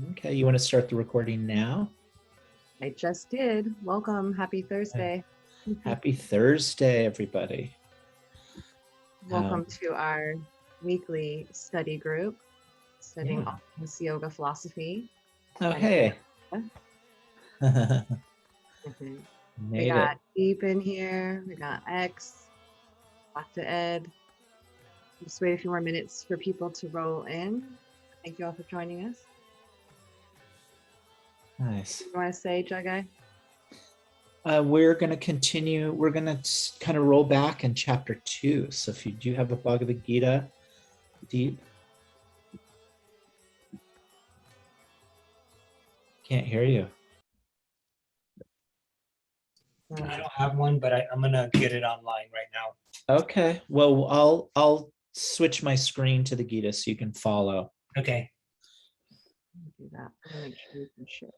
Okay, you want to start the recording now? I just did. Welcome. Happy Okay. Thursday. Happy Thursday, everybody. Welcome to our weekly study group, studying Yeah. all things yoga philosophy. Oh, And hey. we Made got it. Deep in here. We got X, Dr. Ed. Just wait a few more minutes for people to roll in. Thank you all for joining us. Nice. You want to say, Jagai? We're going to continue. We're going to kind of roll back in chapter 2. So if you do have a Bhagavad Gita, Deep. Can't hear you. I don't have one, but I'm gonna get it online right now. Okay. Well, I'll switch my screen to the Gita so you can follow. Okay. Do that. I'm gonna make sure you can share.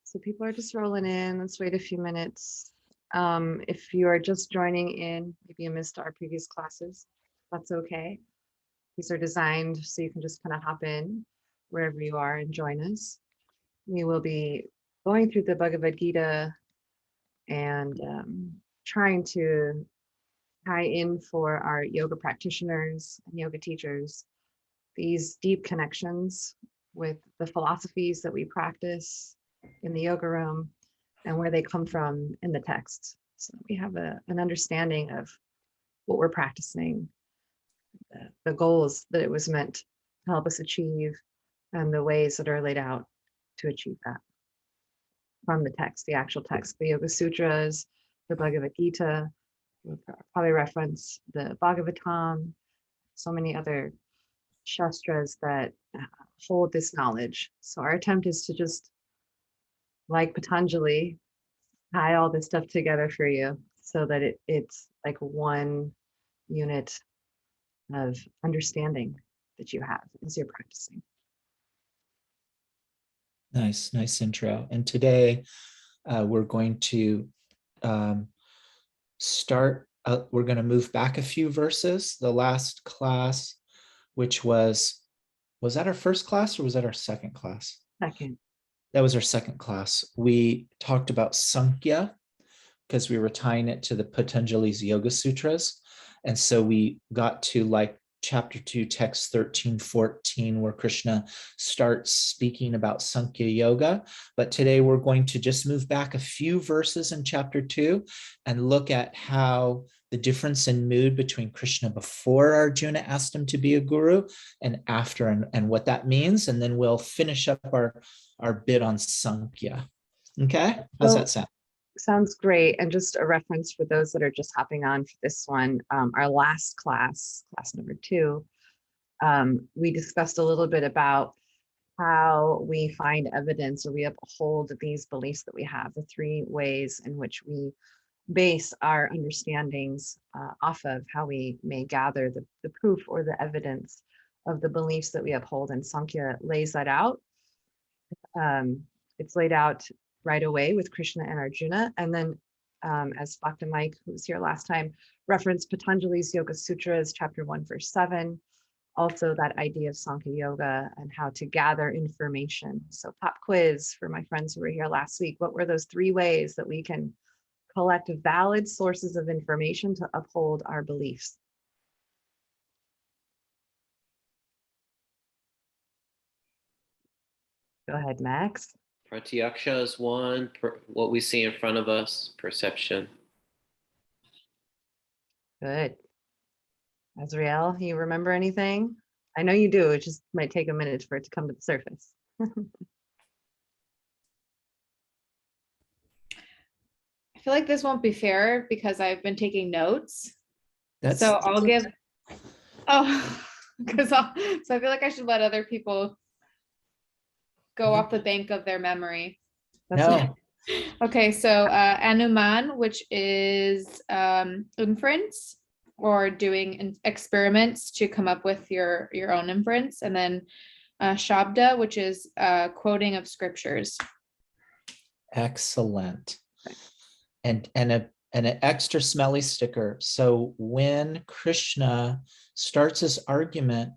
So people are just rolling in. Let's wait a few minutes. If you are just joining in, maybe you missed our previous classes, that's okay. These are designed so you can just kind of hop in wherever you are and join us. We will be going through the Bhagavad Gita and trying to tie in for our yoga practitioners and yoga teachers these deep connections with the philosophies that we practice in the yoga room and where they come from in the text. So we have an understanding of what we're practicing, the goals that it was meant to help us achieve, and the ways that are laid out to achieve that from the text, the actual text, the Yoga Sutras, the Bhagavad Gita. We'll probably reference the Bhagavatam, so many other shastras that hold this knowledge. So our attempt is to just, like Patanjali, tie all this stuff together for you so that it's like one unit of understanding that you have as you're practicing. Nice intro. And today we're going to start. We're going to move back a few verses. The last class, which was that our first class or was that our second class? Second. That was our second class. We talked about Sankhya because we were tying it to the Patanjali's Yoga Sutras. And so we got to like chapter 2, text 13, 14, where Krishna starts speaking about Sankhya Yoga. But today we're going to just move back a few verses in chapter 2 and look at how the difference in mood between Krishna before Arjuna asked him to be a guru and after, and what that means. And then we'll finish up our bit on Sankhya. Okay, how's that sound? Sounds great. And just a reference for those that are just hopping on for this one, our last class number 2, we discussed a little bit about how we find evidence or we uphold these beliefs that we have, the 3 ways in which we base our understandings off of how we may gather the proof or the evidence of the beliefs that we uphold. And Sankhya lays that out. It's laid out right away with Krishna and Arjuna. And then as Bhakta Mike, who was here last time, referenced Patanjali's Yoga Sutras, chapter 1, verse 7. Also that idea of Sankhya Yoga and how to gather information. So pop quiz for my friends who were here last week. What were those 3 ways that we can collect valid sources of information to uphold our beliefs? Go ahead, Max. Pratyaksha is one, what we see in front of us, perception. Good. Azrael, you remember anything? I know you do, it just might take a minute for it to come to the surface. I feel like this won't be fair because I've been taking notes. So I'll give, because so I feel like I should let other people go off the bank of their memory. No. Okay, so Anuman, which is inference or doing experiments to come up with your own inference, and then Shabda, which is quoting of scriptures. Excellent. And an extra smelly sticker. So when Krishna starts his argument,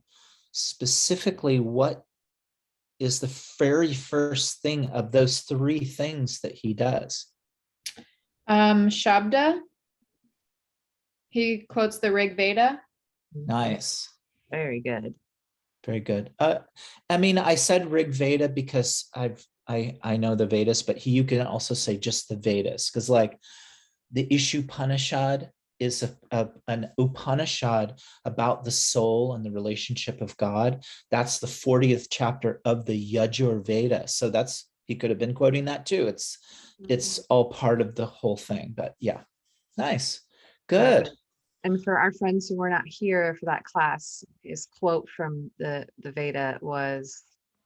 specifically what is the very first thing of those three things that he does? Shabda. He quotes the Rig Veda. Nice. Very good. Very good. I mean, I said Rig Veda because I know the Vedas, but you can also say just the Vedas, because like the Ishupanishad is an Upanishad about the soul and the relationship of God. That's the 40th chapter of the Yajur Veda. So that's, he could have been quoting that too. It's all part of the whole thing. But yeah, nice. Good. And for our friends who were not here for that class, his quote from the Veda was,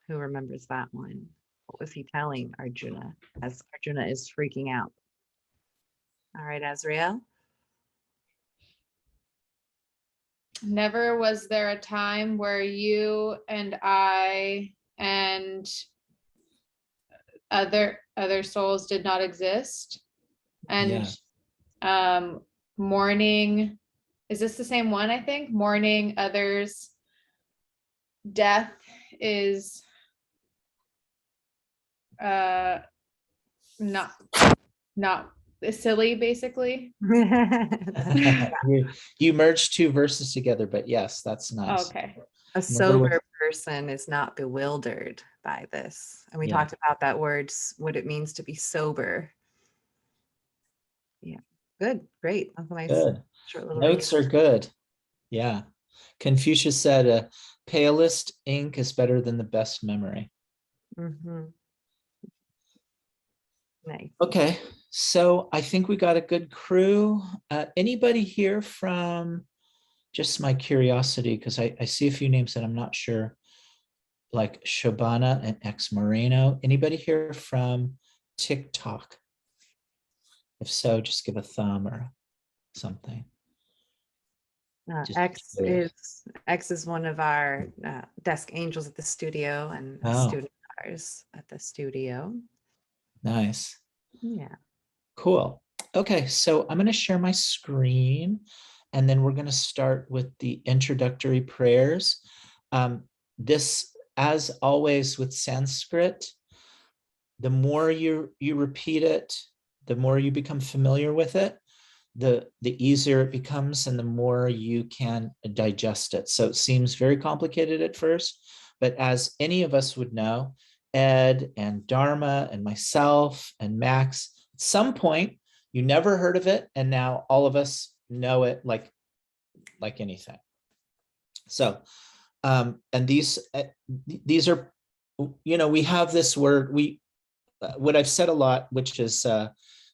who remembers that one? What was he telling Arjuna as Arjuna is freaking out? All right, Azrael. Never was there a time where you and I and other souls did not exist. And mourning, is this the same one? I think mourning others' death is not silly, basically. You merged two verses together, but yes, that's nice. Okay. A sober person is not bewildered by this. And we talked about that word, what it means to be sober. Yeah, good, great. That's a nice good. short little Notes are good. Yeah. Confucius said, palest ink is better than the best memory. Nice. Okay, so I think we got a good crew. Anybody here from, just my curiosity, because I see a few names that I'm not sure, like Shabana and Ex Moreno. Anybody here from TikTok? If so, just give a thumb or something. X is one of our desk angels at the studio and a student of ours at the studio. Nice. Yeah. Cool. Okay, so I'm going to share my screen, and then we're going to start with the introductory prayers. This, as always with Sanskrit, the more you repeat it, the more you become familiar with it, the easier it becomes and the more you can digest it. So it seems very complicated at first, but as any of us would know, Ed and Dharma and myself and Max, at some point you never heard of it, and now all of us know it like anything. So and these are, we have this word, what I've said a lot, which is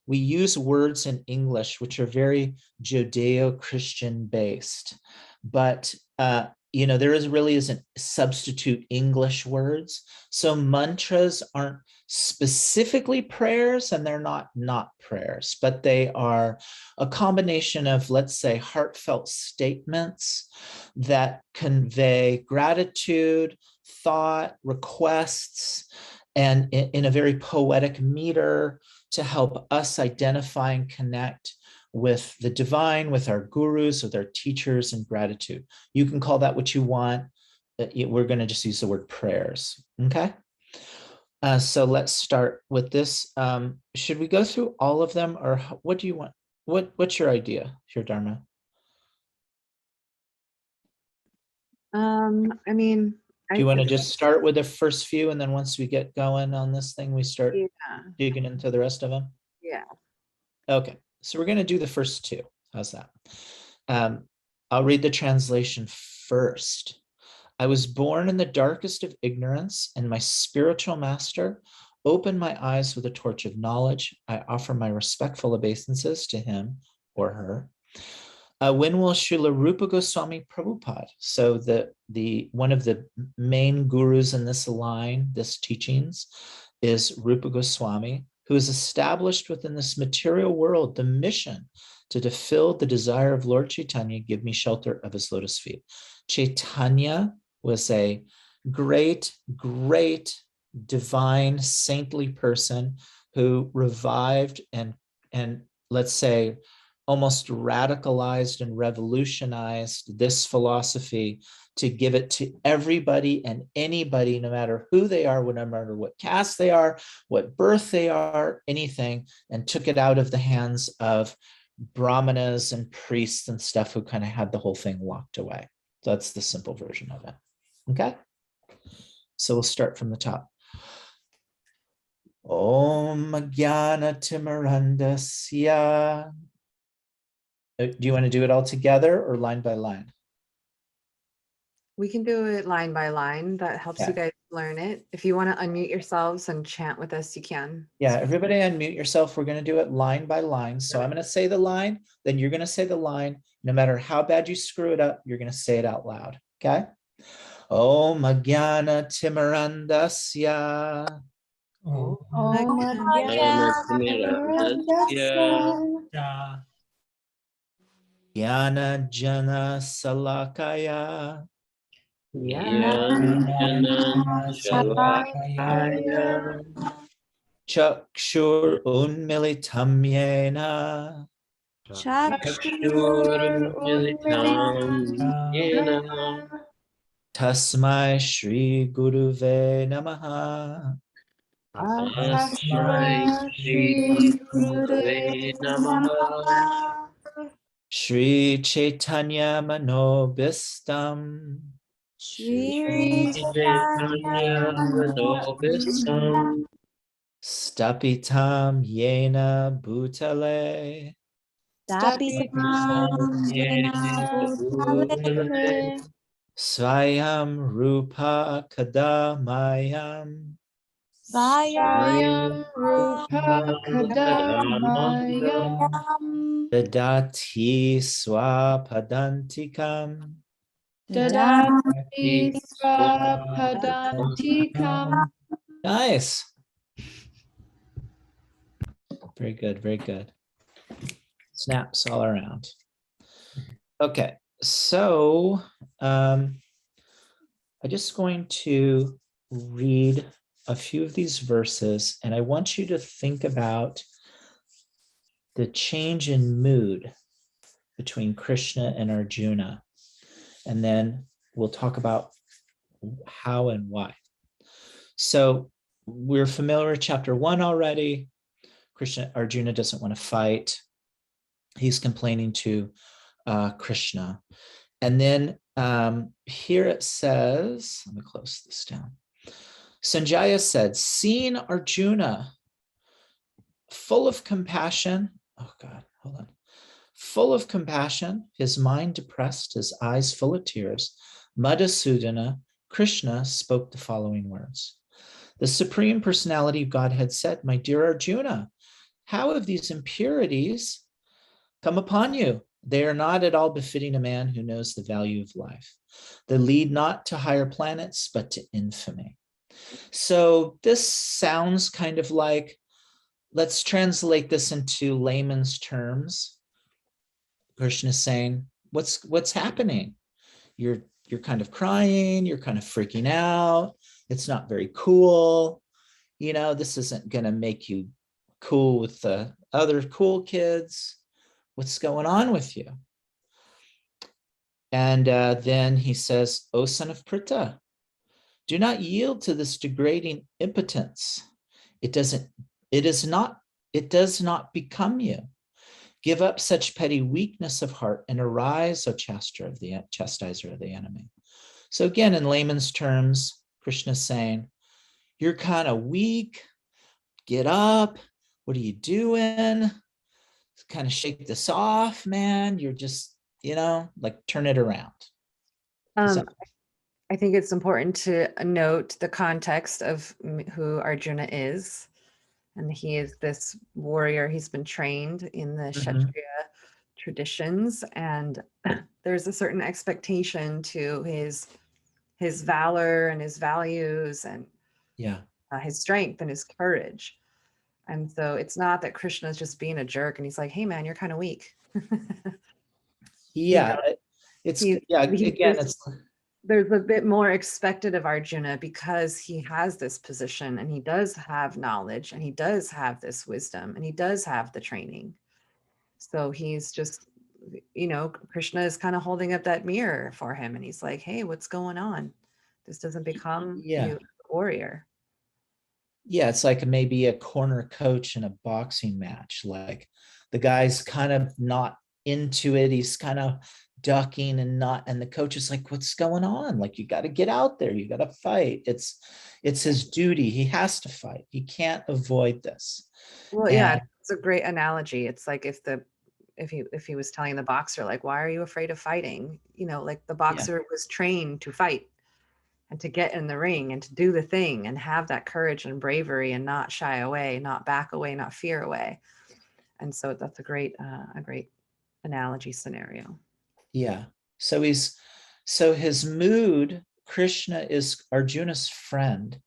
we use words in English which are very Judeo-Christian based, but there really isn't substitute English words. So mantras aren't specifically prayers, and they're not prayers, but they are a combination of, let's say, heartfelt statements that convey gratitude, thought, requests, and in a very poetic meter to help us identify and connect with the divine, with our gurus, with our teachers, and gratitude. You can call that what you want. We're going to just use the word prayers. Okay. So let's start with this. Should we go through all of them, or what do you want? What's your idea here, Dharma? I mean, do you want to just start with the first few, and then once we get going on this thing, we start digging into the rest of them? Yeah. Okay, so we're going to do the first two. How's that? I'll read the translation first. I was born in the darkest of ignorance, and my spiritual master opened my eyes with a torch of knowledge. I offer my respectful obeisances to him or her. When will Srila Rupa Goswami Prabhupada, so the one of the main gurus in this line, this teachings, is Rupa Goswami, who has established within this material world the mission to fulfill the desire of Lord Chaitanya, give me shelter of his lotus feet. Chaitanya was a great, great, divine, saintly person who revived and let's say almost radicalized and revolutionized this philosophy to give it to everybody and anybody, no matter who they are, no matter what caste they are, what birth they are, anything, and took it out of the hands of brahmanas and priests and stuff who kind of had the whole thing locked away. So that's the simple version of it. Okay. So we'll start from the top. Om Jnana Timirandasya. Do you want to do it all together or line by line? We can do it line by line. That helps you guys learn it. If you want to unmute yourselves and chant with us, you can. Yeah, everybody unmute yourself. We're going to do it line by line. So I'm going to say the line, then you're going to say the line. No matter how bad you screw it up, you're going to say it out loud. Okay? Om Jnana Timirandasya. Oh, Jnana Jana Salakaya. Chakshur Unmilitam Yena. Tasmai Shri Guruve Namaha. Shri Chaitanya Manobhistam. Stapitam Yena Bhutale. Swayam Rupa Kadamayam. Dadati Swapadantikam. Nice. Very good, very good. Snaps all around. Okay, so I'm just going to read a few of these verses, and I want you to think about the change in mood between Krishna and Arjuna, and then we'll talk about how and why. So we're familiar with chapter 1 already. Arjuna doesn't want to fight. He's complaining to Krishna. And then here it says, let me close this down. Sanjaya said, seeing Arjuna full of compassion, full of compassion, his mind depressed, his eyes full of tears, Madhusudana, Krishna spoke the following words. The Supreme Personality of Godhead said, my dear Arjuna, how have these impurities come upon you? They are not at all befitting a man who knows the value of life. They lead not to higher planets, but to infamy. So this sounds kind of like, let's translate this into layman's terms. Krishna is saying, what's happening? You're kind of crying, you're kind of freaking out. It's not very cool. You know, this isn't going to make you cool with the other cool kids. What's going on with you? And then he says, O son of Pritha, do not yield to this degrading impotence. It does not become you. Give up such petty weakness of heart and arise, O chastiser of the enemy. So again, in layman's terms, Krishna is saying, you're kind of weak. Get up. What are you doing? Kind of shake this off, man. You're just, like turn it around. I think it's important to note the context of who Arjuna is. And he is this warrior. He's been trained in the Kshatriya traditions. And there's a certain expectation to his valor and his values and his strength and his courage. And so it's not that Krishna is just being a jerk and he's like, hey man, you're kind of weak. There's a bit more expected of Arjuna because he has this position and he does have knowledge and he does have this wisdom and he does have the training. So he's just, Krishna is kind of holding up that mirror for him, and he's like, hey, what's going on? This doesn't become Yeah. you, a warrior. Yeah, it's like maybe a corner coach in a boxing match. Like the guy's kind of not into it. He's kind of ducking and not, and the coach is like, what's going on? Like, you got to get out there. You got to fight. It's his duty. He has to fight. He can't avoid this. Well, yeah, And it's a great analogy. It's like if he was telling the boxer, like, why are you afraid of fighting? Like the boxer was trained to fight and to get in the ring and to do the thing and have that courage and bravery and not shy away, not back away, not fear away. And so that's a great analogy scenario. yeah. So his mood, Krishna is Arjuna's friend,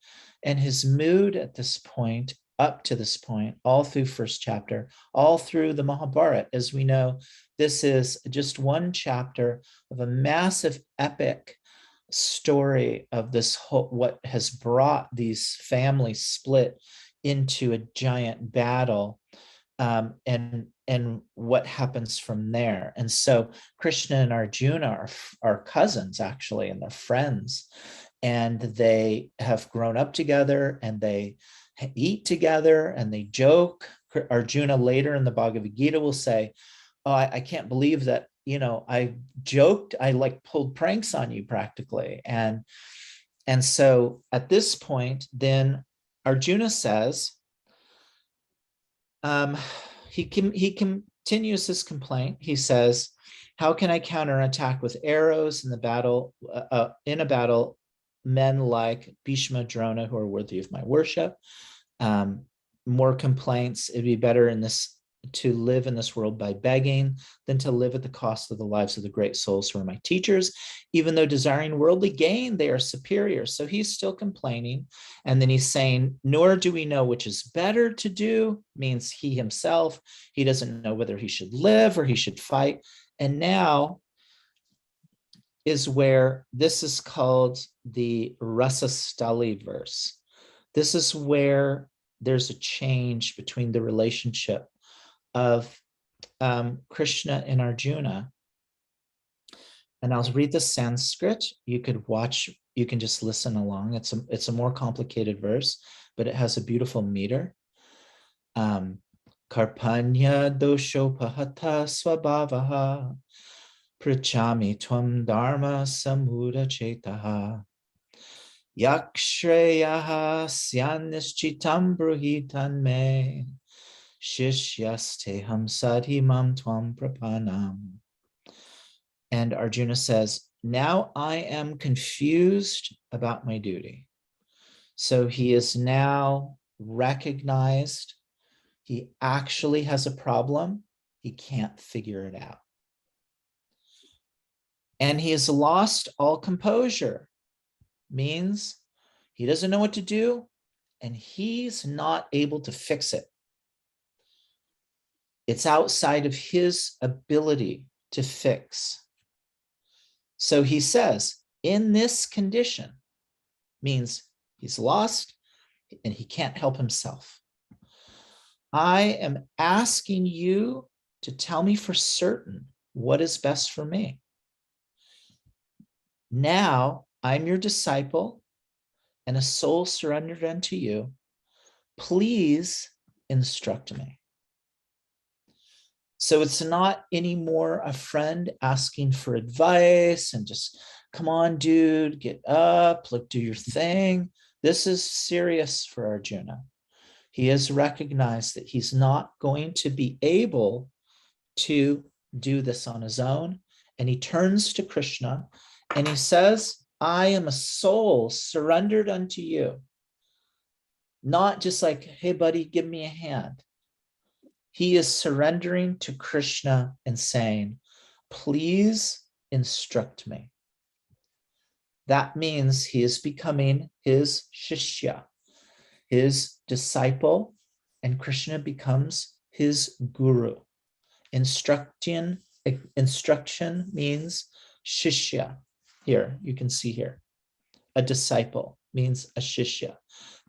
and his mood at this point, up to this point, all through first chapter, all through the Mahabharata, as we know, this is just one chapter of a massive epic story of this whole, what has brought these families split into a giant battle, and what happens from there. And so Krishna and Arjuna are cousins, actually, and they're friends, and they have grown up together, and they eat together, and they joke. Arjuna later in the Bhagavad Gita will say, oh, I can't believe that, I joked, I like pulled pranks on you practically. And so at this point, then Arjuna says, he continues his complaint. He says, how can I counterattack with arrows in the battle, in a battle, men like Bhishma, Drona, who are worthy of my worship? More complaints. It'd be better to live in this world by begging than to live at the cost of the lives of the great souls who are my teachers. Even though desiring worldly gain, they are superior. So he's still complaining. And then he's saying, nor do we know which is better to do, means he himself. He doesn't know whether he should live or he should fight. And now is where this is called the Rasastali verse. This is where there's a change between the relationship of Krishna and Arjuna. And I'll read the Sanskrit. You can just listen along. It's a more complicated verse, but it has a beautiful meter. Karpanya doshopahata swabhavaha prichami tvam dharma samuda chetaha yakshreyaha syannischitam bruhitan me Shishyaste hamsadhimam tvam prapanam. And Arjuna says, now I am confused about my duty. So he is now recognized. He actually has a problem. He can't figure it out. And he has lost all composure. Means he doesn't know what to do, and he's not able to fix it. It's outside of his ability to fix. So he says, in this condition, means he's lost and he can't help himself. I am asking you to tell me for certain what is best for me. Now I'm your disciple and a soul surrendered unto you. Please instruct me. So it's not anymore a friend asking for advice and just, come on, dude, get up, like, do your thing. This is serious for Arjuna. He has recognized that he's not going to be able to do this on his own. And he turns to Krishna and he says, I am a soul surrendered unto you. Not just like, hey, buddy, give me a hand. He is surrendering to Krishna and saying, please instruct me. That means he is becoming his shishya, his disciple, and Krishna becomes his guru. Instruction means shishya. Here, you can see here. A disciple means a shishya.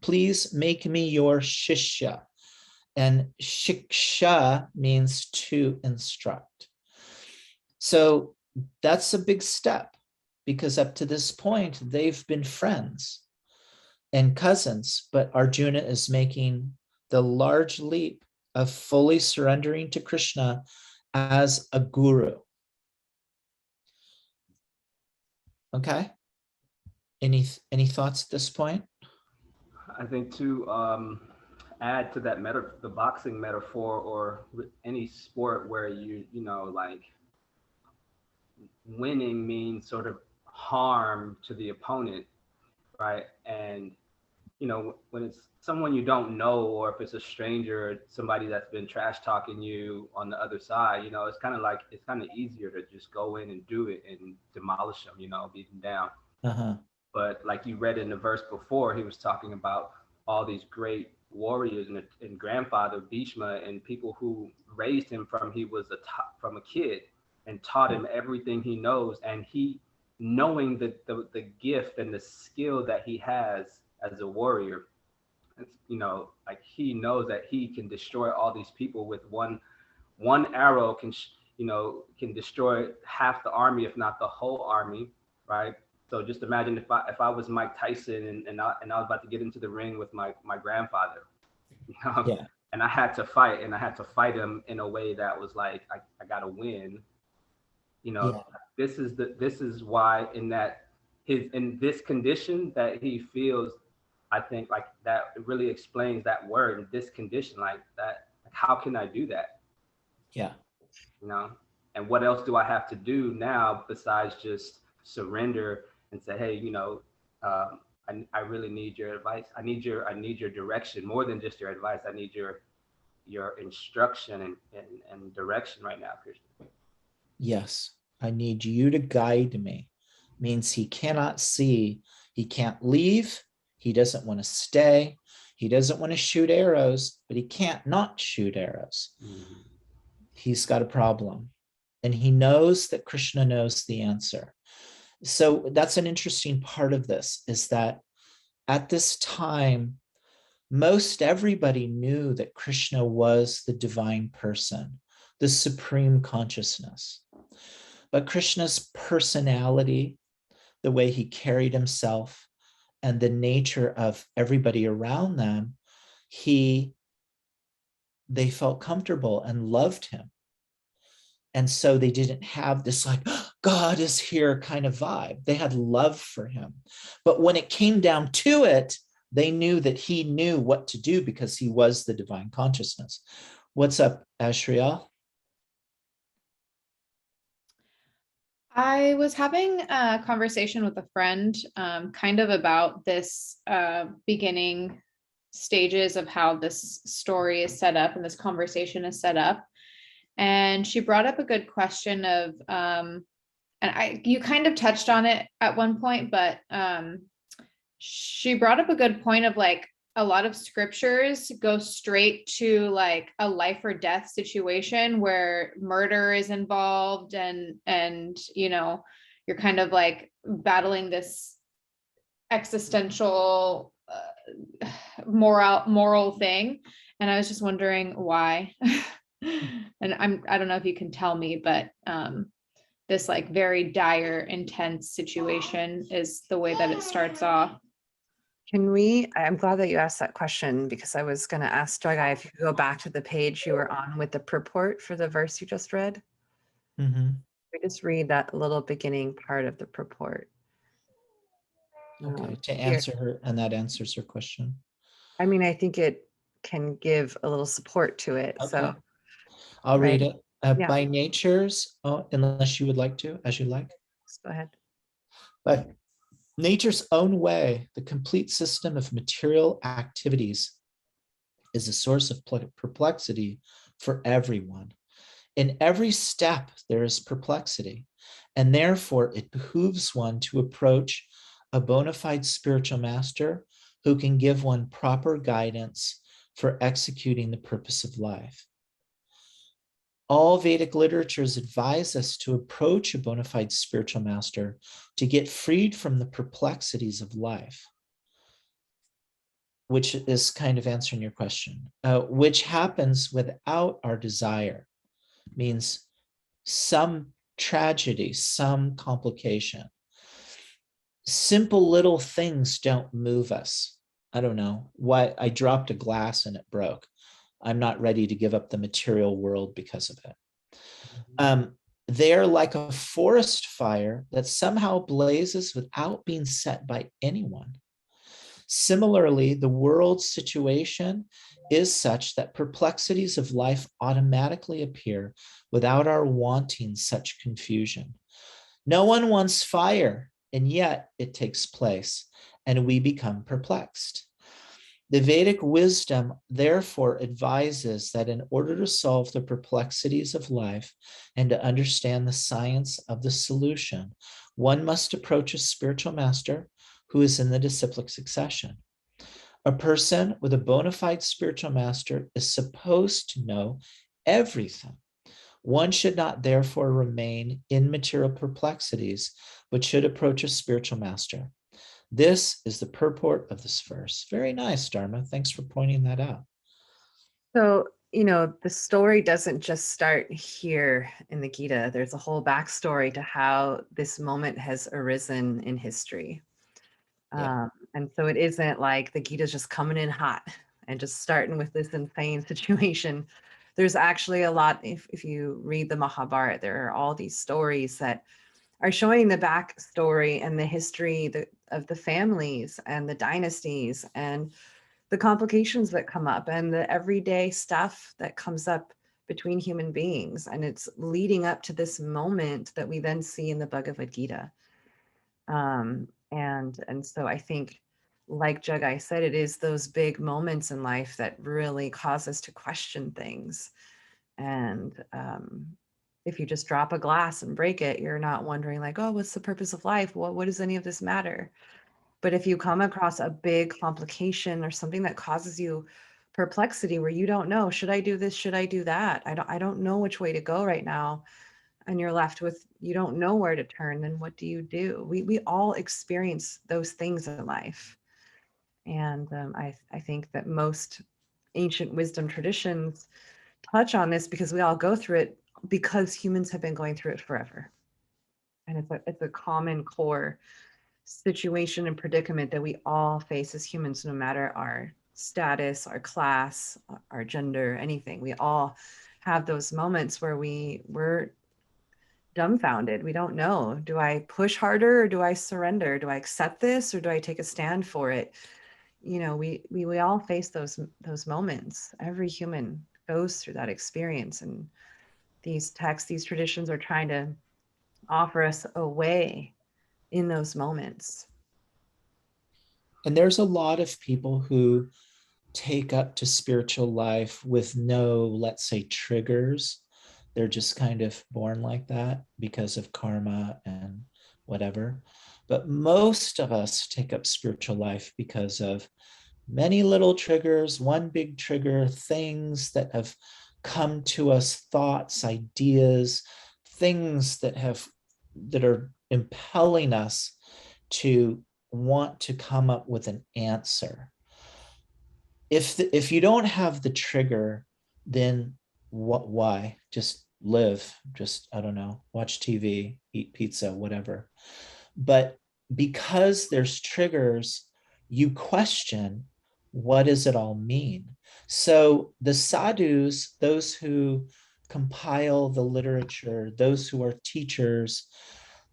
Please make me your shishya. And shiksha means to instruct. So that's a big step, because up to this point, they've been friends and cousins, but Arjuna is making the large leap of fully surrendering to Krishna as a guru. Okay. Any thoughts at this point? I think to add to that the boxing metaphor, or any sport where you know, like, winning means sort of harm to the opponent, right? And you know, when it's someone you don't know, or if it's a stranger, somebody that's been trash talking you on the other side, you know, it's kind of easier to just go in and do it and demolish them, you know, beat them down. Uh-huh. But like you read in the verse before, he was talking about all these great warriors and grandfather Bhishma, and people who raised him from he was from a kid, and taught him everything he knows. And he, knowing the gift and the skill that he has as a warrior, it's, you know, like, he knows that he can destroy all these people with one arrow, can destroy half the army, if not the whole army, right? So just imagine if I was Mike Tyson, and I was about to get into the ring with my grandfather, you know, Yeah. and I had to fight him in a way that was like, I gotta win, you know. Yeah. This is why in this condition that he feels, I think, like, that really explains that word, in this condition, like that, like, how can I do that? Yeah. You know, and what else do I have to do now besides just surrender and say, hey, you know, I really need your advice. I need your direction more than just your advice. I need your instruction and direction right now, Krishna. Yes. I need you to guide me. Means he cannot see, he can't leave, he doesn't want to stay, he doesn't want to shoot arrows, but he can't not shoot arrows. Mm-hmm. He's got a problem, and he knows that Krishna knows the answer. So that's an interesting part of this, is that at this time, most everybody knew that Krishna was the divine person, the supreme consciousness. But Krishna's personality, the way he carried himself, and the nature of everybody around them, they felt comfortable and loved him. And so they didn't have this like, oh, God is here kind of vibe. They had love for him. But when it came down to it, they knew that he knew what to do because he was the divine consciousness. What's up, Ashriel? I was having a conversation with a friend kind of about this beginning stages of how this story is set up and this conversation is set up. And she brought up a good question of, and you kind of touched on it at one point, but she brought up a good point of, like, a lot of scriptures go straight to like a life or death situation where murder is involved, and you know, you're kind of like battling this existential moral thing. And I was just wondering why. And I don't know if you can tell me, but this like very dire, intense situation is the way that it starts off. I'm glad that you asked that question, because I was going to ask Dogai if you could go back to the page you were on with the purport for the verse you just read. Mm-hmm. We just read that little beginning part of the purport. Okay, to Here. answer her, and that answers her question. I mean, I think it can give a little support to it. Okay. So I'll read it. Yeah. By nature's, unless you would like to, as you like. just go ahead. But nature's own way, the complete system of material activities is a source of perplexity for everyone. In every step, there is perplexity, and therefore it behooves one to approach a bona fide spiritual master who can give one proper guidance for executing the purpose of life. All Vedic literatures advise us to approach a bona fide spiritual master to get freed from the perplexities of life. which is kind of answering your question, which happens without our desire, means some tragedy, some complication. Simple little things don't move us. I don't know why I dropped a glass and it broke. I'm not ready to give up the material world because of it. They're like a forest fire that somehow blazes without being set by anyone. Similarly, the world's situation is such that perplexities of life automatically appear without our wanting such confusion. No one wants fire, and yet it takes place, and we become perplexed. The Vedic wisdom therefore advises that in order to solve the perplexities of life and to understand the science of the solution, one must approach a spiritual master who is in the disciplic succession. A person with a bona fide spiritual master is supposed to know everything. One should not therefore remain in material perplexities, but should approach a spiritual master. This is the purport of this verse. Very nice, Dharma. Thanks for pointing that out. So, the story doesn't just start here in the Gita. There's a whole backstory to how this moment has arisen in history. Yeah. And so it isn't like the Gita's just coming in hot and just starting with this insane situation. There's actually a lot, if you read the Mahabharata, there are all these stories that are showing the backstory and the history of the families and the dynasties and the complications that come up and the everyday stuff that comes up between human beings. And it's leading up to this moment that we then see in the Bhagavad Gita. And so I think, like Jagai said, it is those big moments in life that really cause us to question things. And if you just drop a glass and break it, you're not wondering like, oh, what's the purpose of life? What does any of this matter? But if you come across a big complication or something that causes you perplexity where you don't know, should I do this? Should I do that? I don't know which way to go right now. And you're left with, you don't know where to turn, then what do? We all experience those things in life. And I think that most ancient wisdom traditions touch on this because we all go through it because humans have been going through it forever. And it's a common core situation and predicament that we all face as humans, no matter our status, our class, our gender, anything. We all have those moments where we're dumbfounded. We don't know. Do I push harder or do I surrender? Do I accept this or do I take a stand for it? We all face those moments. Every human goes through that experience, and these texts, these traditions are trying to offer us a way in those moments. And there's a lot of people who take up to spiritual life with no, let's say, triggers. They're just kind of born like that because of karma and whatever. But most of us take up spiritual life because of many little triggers, one big trigger, things that have come to us, thoughts, ideas, things that are impelling us to want to come up with an answer. If you don't have the trigger, then why? Just live, just, I don't know, watch TV, eat pizza, whatever. But because there's triggers, you question, what does it all mean? So the sadhus, those who compile the literature, those who are teachers,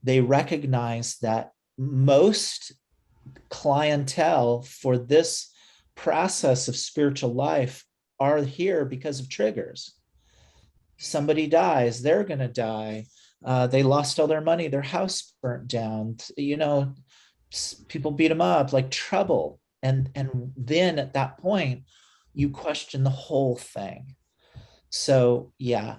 they recognize that most clientele for this process of spiritual life are here because of triggers. Somebody dies, they're going to die. They lost all their money, their house burnt down, people beat them up, like trouble. And then at that point, you question the whole thing. So yeah,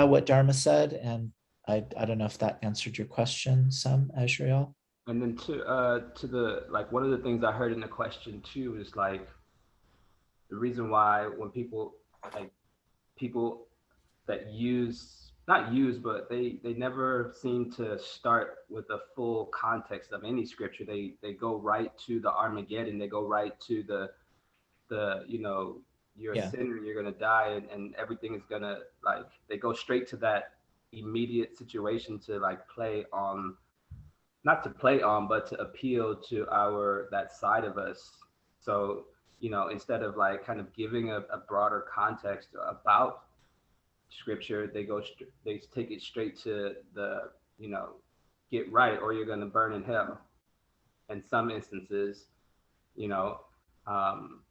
what Dharma said. And I don't know if that answered your question some, Azrael. And then to the, like, one of the things I heard in the question too is like the reason why when people that not use, but they never seem to start with the full context of any scripture. They go right to the Armageddon. They go right to the you're a Yeah. sinner, you're gonna die, and everything is gonna, like, they go straight to that immediate situation to like play on, not to play on, but to appeal to that side of us. So, instead of like kind of giving a broader context about scripture, they take it straight to the, get right or you're going to burn in hell. In some instances, you know, um,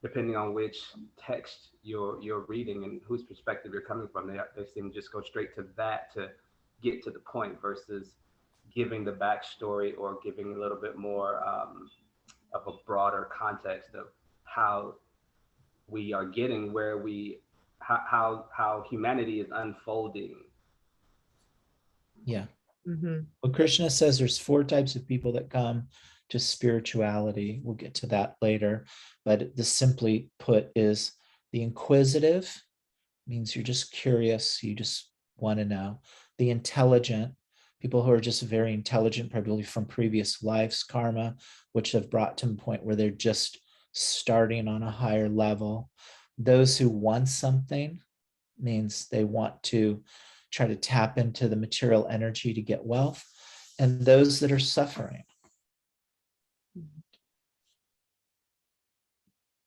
depending on which text you're reading and whose perspective you're coming from, they seem to just go straight to that to get to the point versus giving the backstory or giving a little bit more of a broader context of how we are getting where how humanity is unfolding. Yeah. Mhm. Well, Krishna says there's 4 types of people that come to spirituality. We'll get to that later. But the simply put is the inquisitive, means you're just curious, you just want to know. The intelligent, people who are just very intelligent, probably from previous lives, karma, which have brought to a point where they're just starting on a higher level. Those who want something, means they want to try to tap into the material energy to get wealth, and those that are suffering.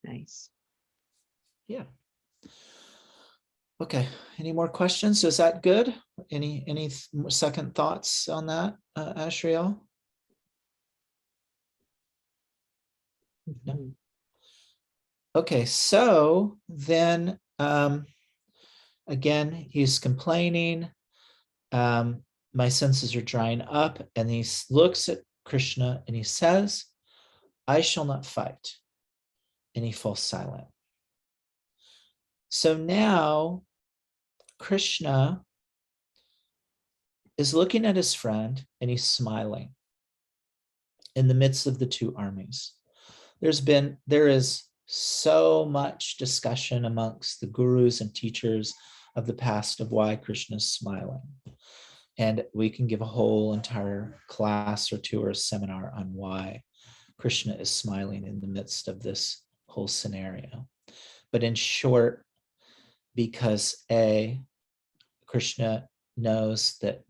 Nice. Yeah. Okay. Any more questions? Is that good? Any second thoughts on that, Ashriel? No. Mhm. Okay. So then, again, he's complaining. My senses are drying up, and he looks at Krishna and he says, "I shall not fight." And he falls silent. So now Krishna is looking at his friend and he's smiling in the midst of the 2 armies. There is so much discussion amongst the gurus and teachers of the past of why Krishna is smiling. And we can give a whole entire class or 2 or a seminar on why Krishna is smiling in the midst of this whole scenario. But in short, because Krishna knows that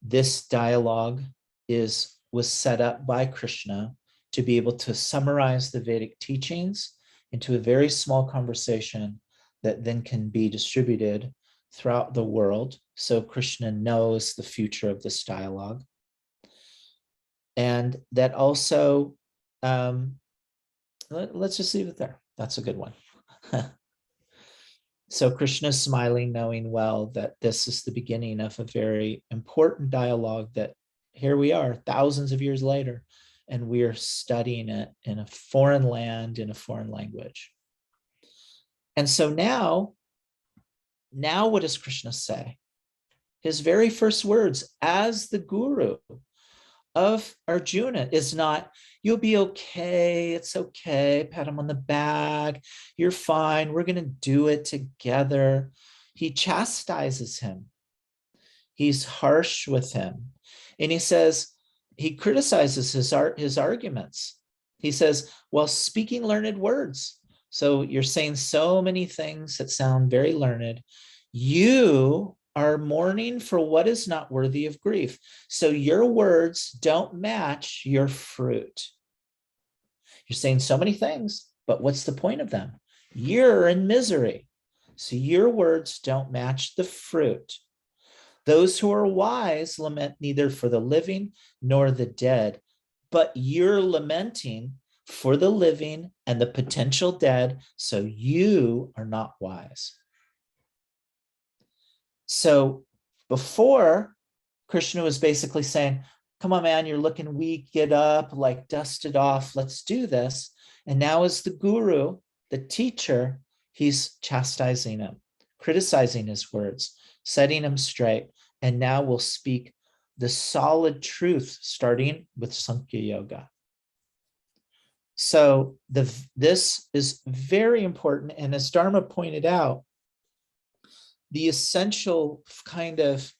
this dialogue was set up by Krishna to be able to summarize the Vedic teachings into a very small conversation that then can be distributed throughout the world. So Krishna knows the future of this dialogue. And that also, let's just leave it there. That's a good one. So Krishna is smiling, knowing well that this is the beginning of a very important dialogue that here we are thousands of years later, and we are studying it in a foreign land, in a foreign language. And so now what does Krishna say? His very first words as the guru of Arjuna is not, "You'll be okay, it's okay, pat him on the back, you're fine, we're going to do it together." He chastises him. He's harsh with him. And he criticizes his arguments. He says, "Well, speaking learned words. So you're saying so many things that sound very learned. You are mourning for what is not worthy of grief. So your words don't match your fruit. You're saying so many things, but what's the point of them? You're in misery. So your words don't match the fruit. Those who are wise lament neither for the living nor the dead, but you're lamenting for the living and the potential dead, so you are not wise." So before, Krishna was basically saying, "Come on, man, you're looking weak, get up, like dust it off, let's do this." And now as the guru, the teacher, he's chastising him, criticizing his words, setting him straight. And now we'll speak the solid truth, starting with Sankhya Yoga. So this is very important. And as Dharma pointed out, the essential kind of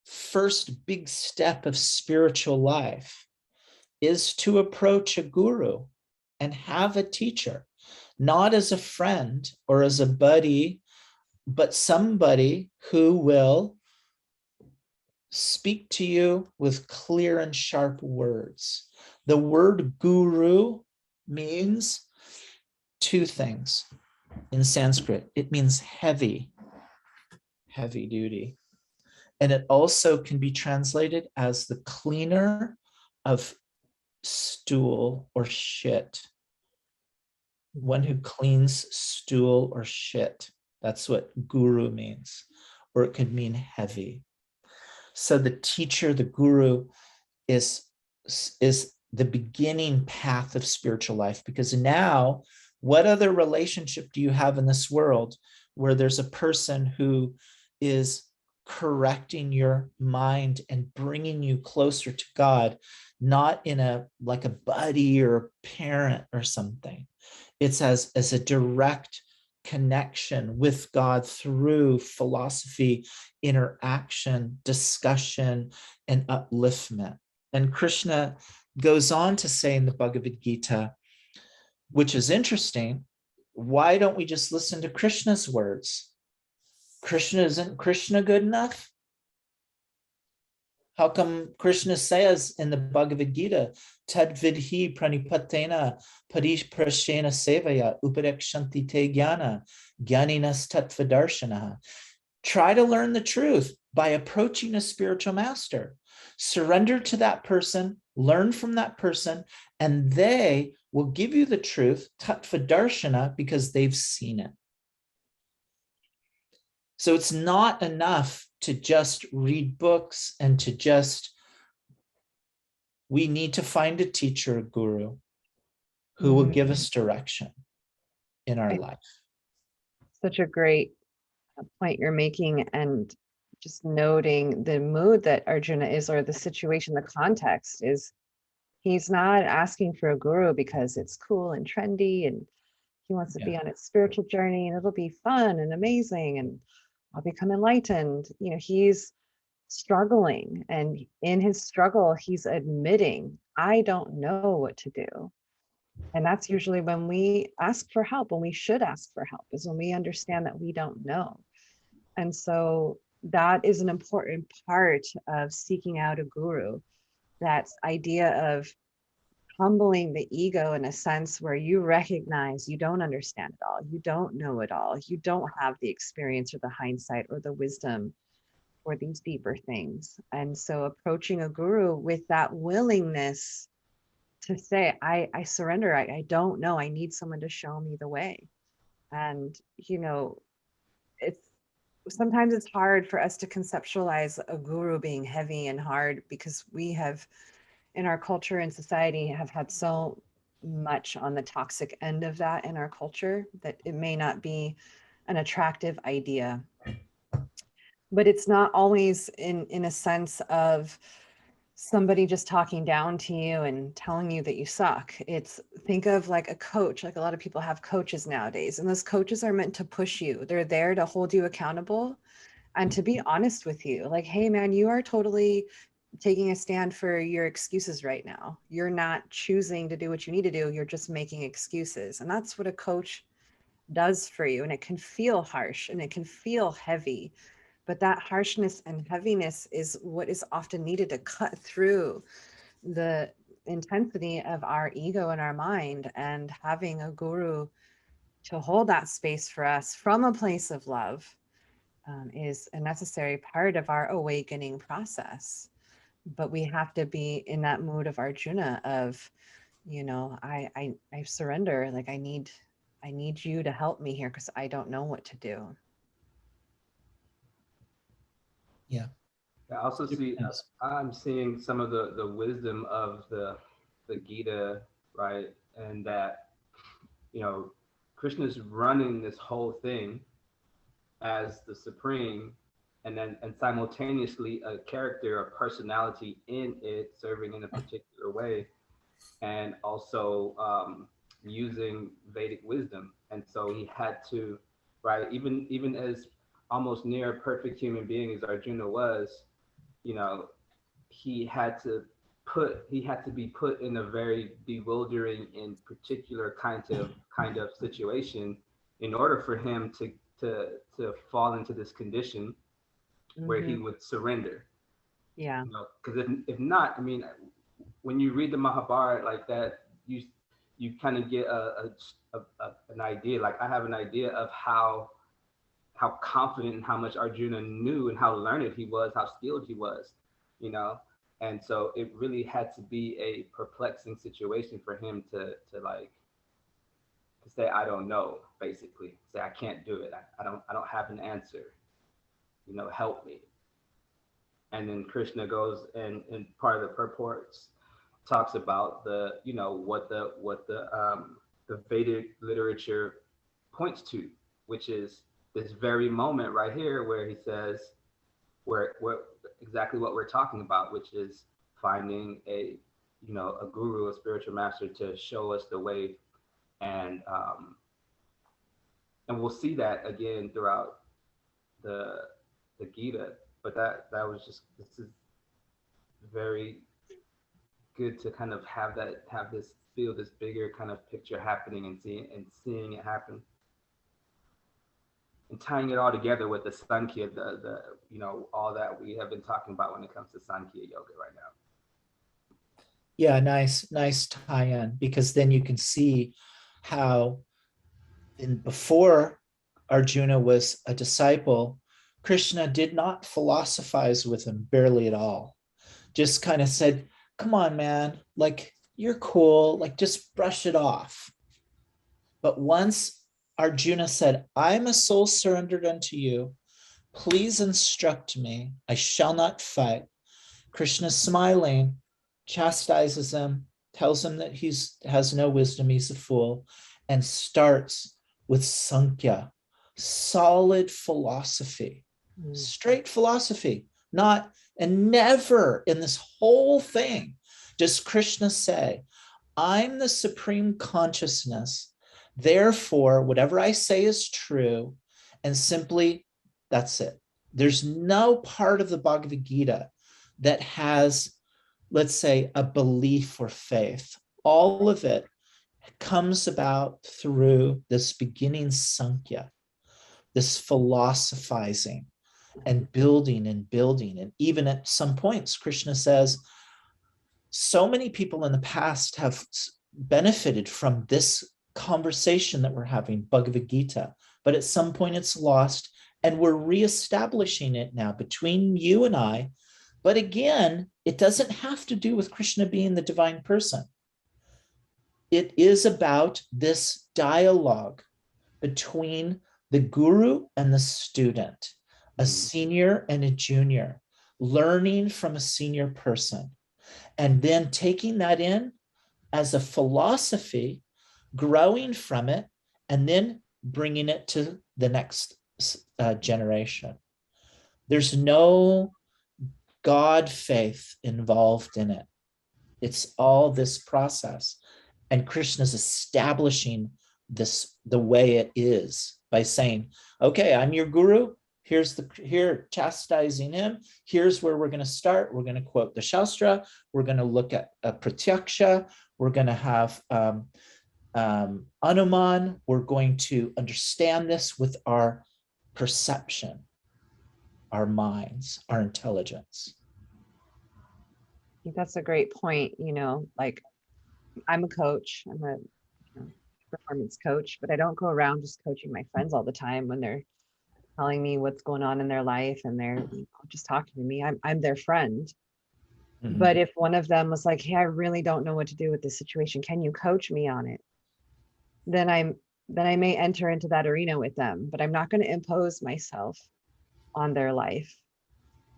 first big step of spiritual life is to approach a guru and have a teacher, not as a friend or as a buddy, but somebody who will speak to you with clear and sharp words. The word guru means two things in Sanskrit. It means heavy, heavy duty. And it also can be translated as the cleaner of stool or shit. One who cleans stool or shit. That's what guru means. Or it could mean heavy. So the teacher, the guru, is the beginning path of spiritual life, because now, what other relationship do you have in this world where there's a person who is correcting your mind and bringing you closer to God, not in a like a buddy or a parent or something. It's as a direct connection with God through philosophy, interaction, discussion, and upliftment. And Krishna goes on to say in the Bhagavad Gita, which is interesting, why don't we just listen to Krishna's words? Isn't Krishna good enough? How come Krishna says in the Bhagavad Gita, Tad vidhi pranipatena pariprashena sevaya upadekshanti te jnana jnaninas tattvadarshana. Try to learn the truth by approaching a spiritual master. Surrender to that person, learn from that person, and they will give you the truth, tattvadarshana, because they've seen it. So it's not enough to just read books and to just, we need to find a teacher, a guru, who will give us direction in our life. Such a great point you're making, and just noting the mood that Arjuna is, or the situation, the context is, he's not asking for a guru because it's cool and trendy and he wants to be on a spiritual journey and it'll be fun and amazing and I'll become enlightened. You know, he's struggling, and in his struggle, he's admitting, I don't know what to do. And that's usually when we ask for help, when we should ask for help, is when we understand that we don't know. And so that is an important part of seeking out a guru. That idea of humbling the ego in a sense where you recognize you don't understand it all, you don't know it all, you don't have the experience or the hindsight or the wisdom for these deeper things. And so approaching a guru with that willingness to say, I surrender, I don't know, I need someone to show me the way. And, you know, it's sometimes it's hard for us to conceptualize a guru being heavy and hard, because we have, in our culture and society, have had so much on the toxic end of that in our culture that it may not be an attractive idea. But it's not always in a sense of somebody just talking down to you and telling you that you suck. It's, think of like a coach. Like a lot of people have coaches nowadays, and those coaches are meant to push you. They're there to hold you accountable and to be honest with you. Like, hey man, you are totally taking a stand for your excuses right now. You're not choosing to do what you need to do. You're just making excuses. And that's what a coach does for you. And it can feel harsh and it can feel heavy, but that harshness and heaviness is what is often needed to cut through the intensity of our ego and our mind. And having a guru to hold that space for us from a place of love is a necessary part of our awakening process. But we have to be in that mood of Arjuna of, you know, I surrender. Like I need you to help me here because I don't know what to do. Yeah. I also see, Yes. I'm seeing some of the wisdom of the Gita, right? And that, you know, Krishna's running this whole thing as the supreme, and simultaneously a character, a personality in it, serving in a particular way, and also using Vedic wisdom. And so he had to, right, even as almost near a perfect human being as Arjuna was, you know, he had to he had to be put in a very bewildering and particular kind of situation in order for him to fall into this condition where he would surrender. Yeah. You know, because if not, I mean, when you read the Mahabharata like that, you kind of get an idea. Like I have an idea of how confident and how much Arjuna knew and how learned he was, how skilled he was, you know. And so it really had to be a perplexing situation for him to say, I don't know, basically. Say, I can't do it. I don't have an answer. You know, help me. And then Krishna goes and part of the purports talks about the, you know, what the Vedic literature points to, which is this very moment right here where he says, where exactly what we're talking about, which is finding a, you know, a guru, a spiritual master to show us the way. And we'll see that again throughout the Gita. But that was just, this is very good to kind of have this feel this bigger kind of picture happening and seeing it happen. And tying it all together with the Sankhya, the you know, all that we have been talking about when it comes to Sankhya yoga right now. Yeah, nice tie-in, because then you can see how before Arjuna was a disciple, Krishna did not philosophize with him barely at all. Just kind of said, come on, man, like you're cool, like just brush it off. But once Arjuna said, I'm a soul surrendered unto you, please instruct me, I shall not fight. Krishna, smiling, chastises him, tells him that he has no wisdom, he's a fool, and starts with Sankhya, solid philosophy, straight philosophy. Not, and never in this whole thing does Krishna say, I'm the supreme consciousness, therefore whatever I say is true, and simply that's it. There's no part of the Bhagavad Gita that has, let's say, a belief or faith. All of it comes about through this beginning Sankhya, this philosophizing and building and building. And even at some points, Krishna says, so many people in the past have benefited from this conversation that we're having, Bhagavad Gita, but at some point it's lost, and we're reestablishing it now between you and I. But again, it doesn't have to do with Krishna being the divine person. It is about this dialogue between the guru and the student, a senior and a junior, learning from a senior person, and then taking that in as a philosophy, growing from it, and then bringing it to the next generation. There's no God faith involved in it. It's all this process. And Krishna's establishing this the way it is by saying, okay, I'm your guru. Here chastising him. Here's where we're going to start. We're going to quote the Shastra. We're going to look at Pratyaksha. We're going to have Anuman. We're going to understand this with our perception, our minds, our intelligence. I think that's a great point. You know, like I'm a coach, I'm a performance coach, but I don't go around just coaching my friends all the time when they're telling me what's going on in their life and they're just talking to me. I'm their friend. Mm-hmm. But if one of them was like, hey, I really don't know what to do with this situation, can you coach me on it? Then I may enter into that arena with them, but I'm not going to impose myself on their life.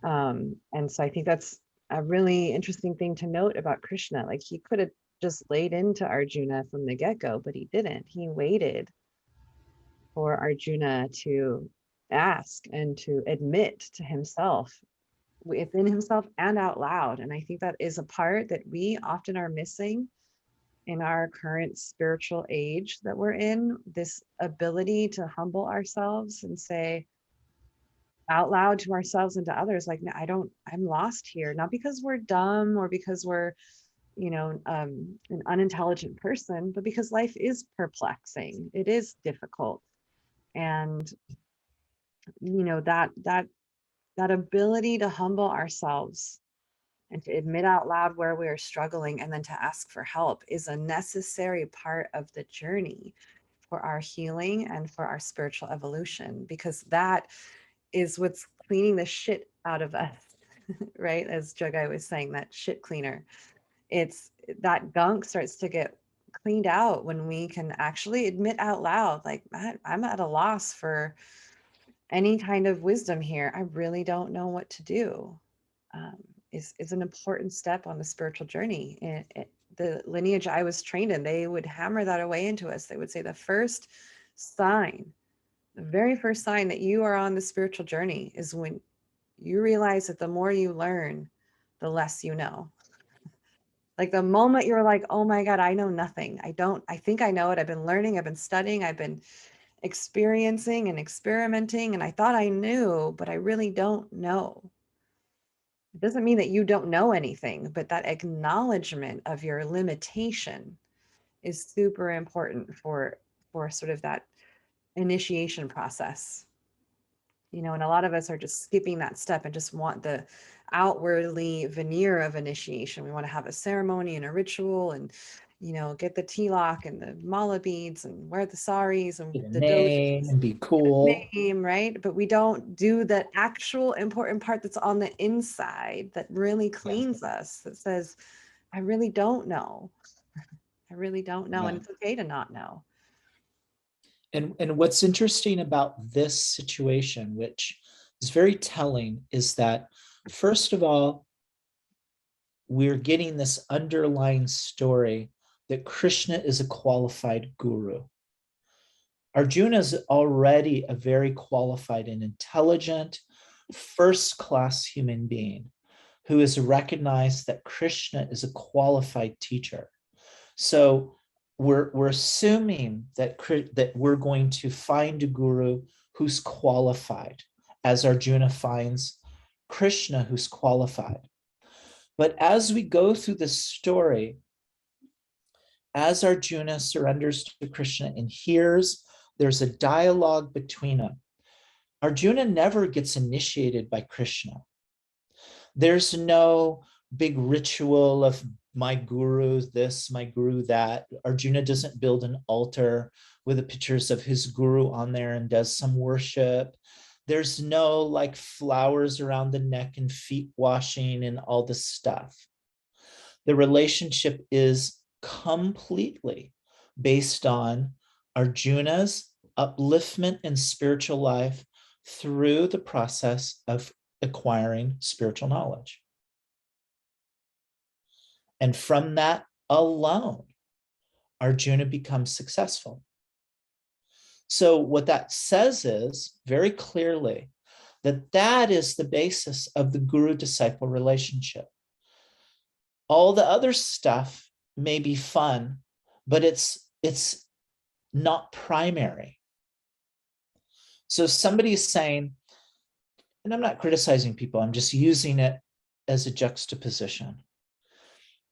And so I think that's a really interesting thing to note about Krishna. Like he could have just laid into Arjuna from the get-go, but he didn't. He waited for Arjuna to ask and to admit to himself, within himself and out loud. And I think that is a part that we often are missing in our current spiritual age that we're in, this ability to humble ourselves and say, out loud to ourselves and to others, like, "No, I'm lost here," not because we're dumb or because we're, an unintelligent person, but because life is perplexing. It is difficult. And, that ability to humble ourselves and to admit out loud where we are struggling and then to ask for help is a necessary part of the journey for our healing and for our spiritual evolution, because that is what's cleaning the shit out of us, right? As Jogai was saying, that shit cleaner. It's that gunk starts to get cleaned out when we can actually admit out loud, like, I'm at a loss for any kind of wisdom here. I really don't know what to do. Is an important step on the spiritual journey. The lineage I was trained in, they would hammer that away into us. They would say the very first sign that you are on the spiritual journey is when you realize that the more you learn, the less you know. Like the moment you're like, oh my God, I know nothing. I think I know it. I've been learning, I've been studying, I've been experiencing and experimenting, and I thought I knew, but I really don't know. It doesn't mean that you don't know anything, but that acknowledgement of your limitation is super important for sort of that initiation process. And a lot of us are just skipping that step and just want the outwardly veneer of initiation. We want to have a ceremony and a ritual and, get the tilak and the mala beads and wear the saris and Get a the name and be cool. name, right? But we don't do the actual important part that's on the inside that really cleans us, that says, I really don't know. I really don't know. And Yeah. it's okay to not know. And what's interesting about this situation, which is very telling, is that first of all, we're getting this underlying story that Krishna is a qualified guru. Arjuna is already a very qualified and intelligent, first-class human being who has recognized that Krishna is a qualified teacher. So we're assuming that we're going to find a guru who's qualified, as Arjuna finds Krishna who's qualified. But as we go through the story, as Arjuna surrenders to Krishna and hears there's a dialogue between them, Arjuna never gets initiated by Krishna. There's no big ritual of my guru this, my guru that. Arjuna doesn't build an altar with the pictures of his guru on there and does some worship. There's no like flowers around the neck and feet washing and all this stuff. The relationship is completely based on Arjuna's upliftment in spiritual life through the process of acquiring spiritual knowledge. And from that alone, Arjuna becomes successful. So what that says is very clearly that that is the basis of the guru-disciple relationship. All the other stuff may be fun, but it's not primary. So somebody is saying, and I'm not criticizing people, I'm just using it as a juxtaposition.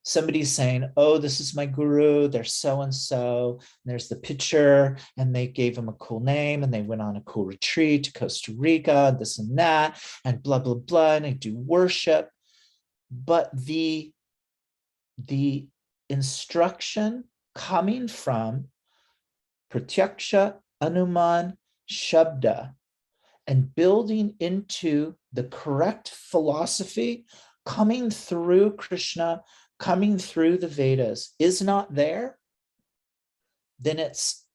Somebody's saying, oh, this is my guru, they're so-and-so, and there's the picture, and they gave him a cool name, and they went on a cool retreat to Costa Rica, this and that, and blah, blah, blah, and they do worship. But the instruction coming from Pratyaksha, Anuman, Shabda, and building into the correct philosophy coming through Krishna, coming through the Vedas is not there, then it's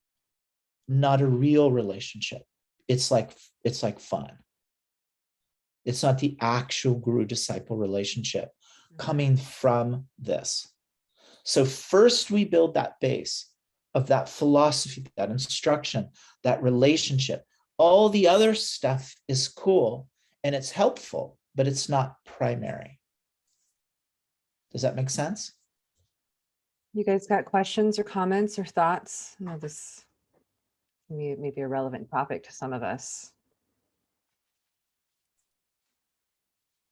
not a real relationship. It's like fun. It's not the actual guru-disciple relationship coming from this. So first we build that base of that philosophy, that instruction, that relationship. All the other stuff is cool and it's helpful, but it's not primary. Does that make sense? You guys got questions or comments or thoughts? I know this may be a relevant topic to some of us.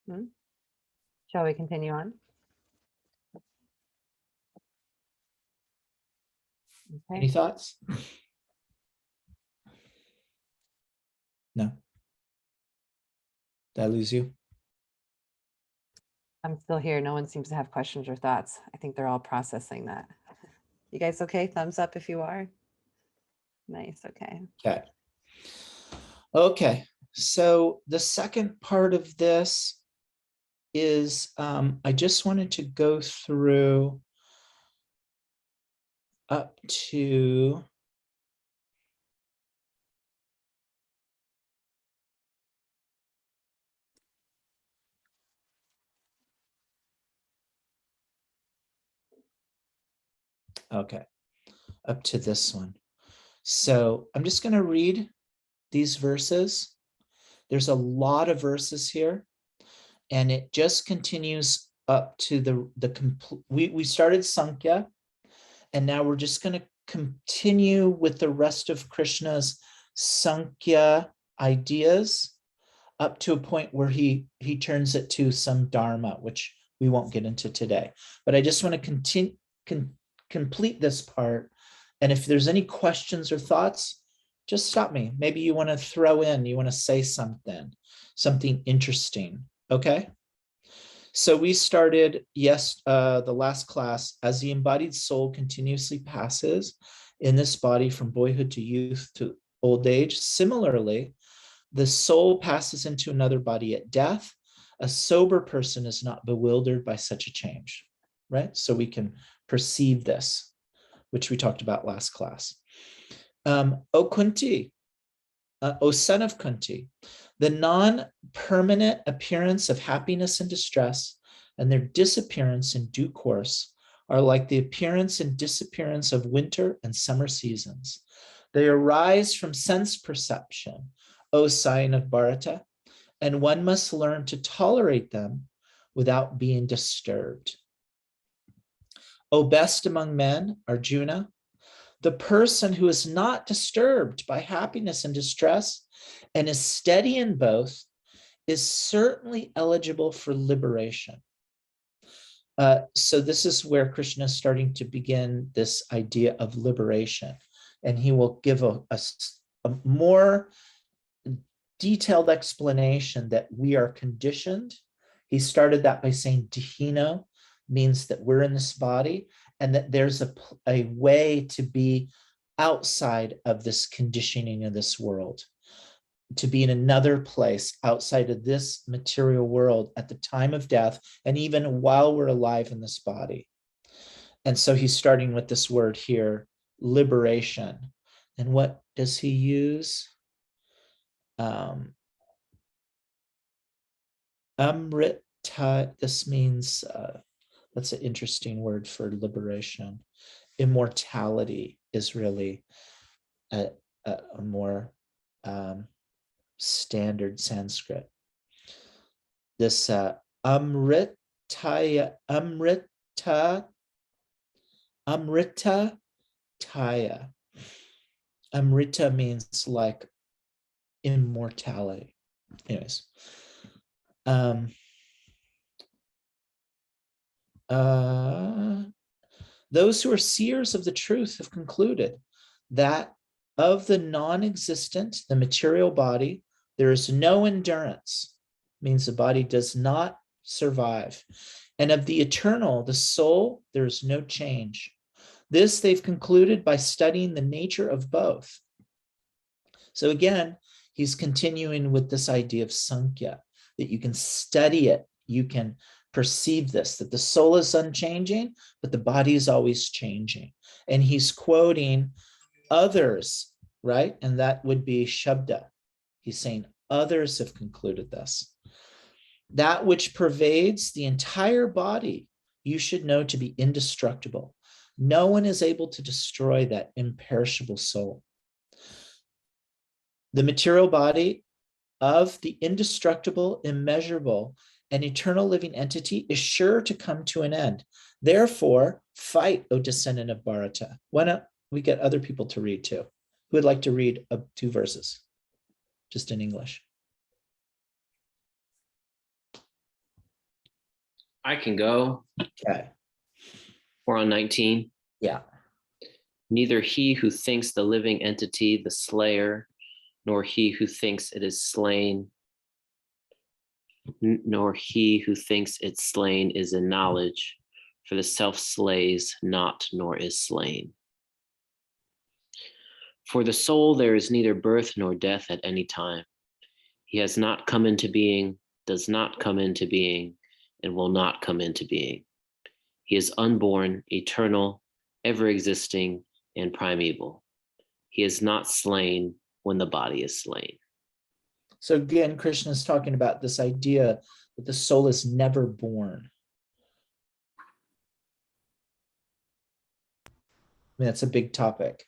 Shall we continue on? Any Okay. thoughts? No. Did I lose you? I'm still here. No one seems to have questions or thoughts. I think they're all processing that. You guys okay? Thumbs up if you are. Nice. Okay. Okay. Okay. So the second part of this is I just wanted to go through up to okay, up to this one. So I'm just going to read these verses. There's a lot of verses here, and it just continues up to the complete. We started Sankhya, and now we're just going to continue with the rest of Krishna's Sankhya ideas up to a point where he turns it to some dharma, which we won't get into today. But I just want to continue complete this part. And if there's any questions or thoughts, just stop me. Maybe you want to throw in, you want to say something interesting. Okay. So we started, the last class, as the embodied soul continuously passes in this body from boyhood to youth to old age. Similarly, the soul passes into another body at death. A sober person is not bewildered by such a change, right? So we can perceive this, which we talked about last class. O Kunti, O son of Kunti, the non-permanent appearance of happiness and distress and their disappearance in due course are like the appearance and disappearance of winter and summer seasons. They arise from sense perception, O sign of Bharata, and one must learn to tolerate them without being disturbed. O best among men, Arjuna, the person who is not disturbed by happiness and distress and is steady in both is certainly eligible for liberation. So this is where Krishna is starting to begin this idea of liberation. And he will give a more detailed explanation that we are conditioned. He started that by saying Dihino means that we're in this body, and that there's a way to be outside of this conditioning of this world, to be in another place outside of this material world at the time of death, and even while we're alive in this body. And so he's starting with this word here, liberation. And what does he use? Amrita, this means, that's an interesting word for liberation. Immortality is really a more standard Sanskrit. This amritaya, amritataya. Amrita means like immortality. Anyways. Those who are seers of the truth have concluded that of the non-existent, the material body, there is no endurance, means the body does not survive. And of the eternal, the soul, there is no change. This they've concluded by studying the nature of both. So again, he's continuing with this idea of Sankhya, that you can study it, you can perceive this, that the soul is unchanging, but the body is always changing. And he's quoting others, right? And that would be Shabda. He's saying others have concluded this. That which pervades the entire body, you should know to be indestructible. No one is able to destroy that imperishable soul. The material body of the indestructible, immeasurable, and eternal living entity is sure to come to an end. Therefore, fight, O descendant of Bharata. Why don't we get other people to read too? Who would like to read 2 verses, just in English? I can go. Okay. We're on 19. Yeah. Neither he who thinks the living entity the slayer, nor he who thinks it is slain, nor he who thinks it slain is in knowledge, for the self slays not, nor is slain. For the soul there is neither birth nor death at any time. He has not come into being, does not come into being, and will not come into being. He is unborn, eternal, ever existing, and primeval. He is not slain when the body is slain. So again, Krishna is talking about this idea that the soul is never born. I mean, that's a big topic.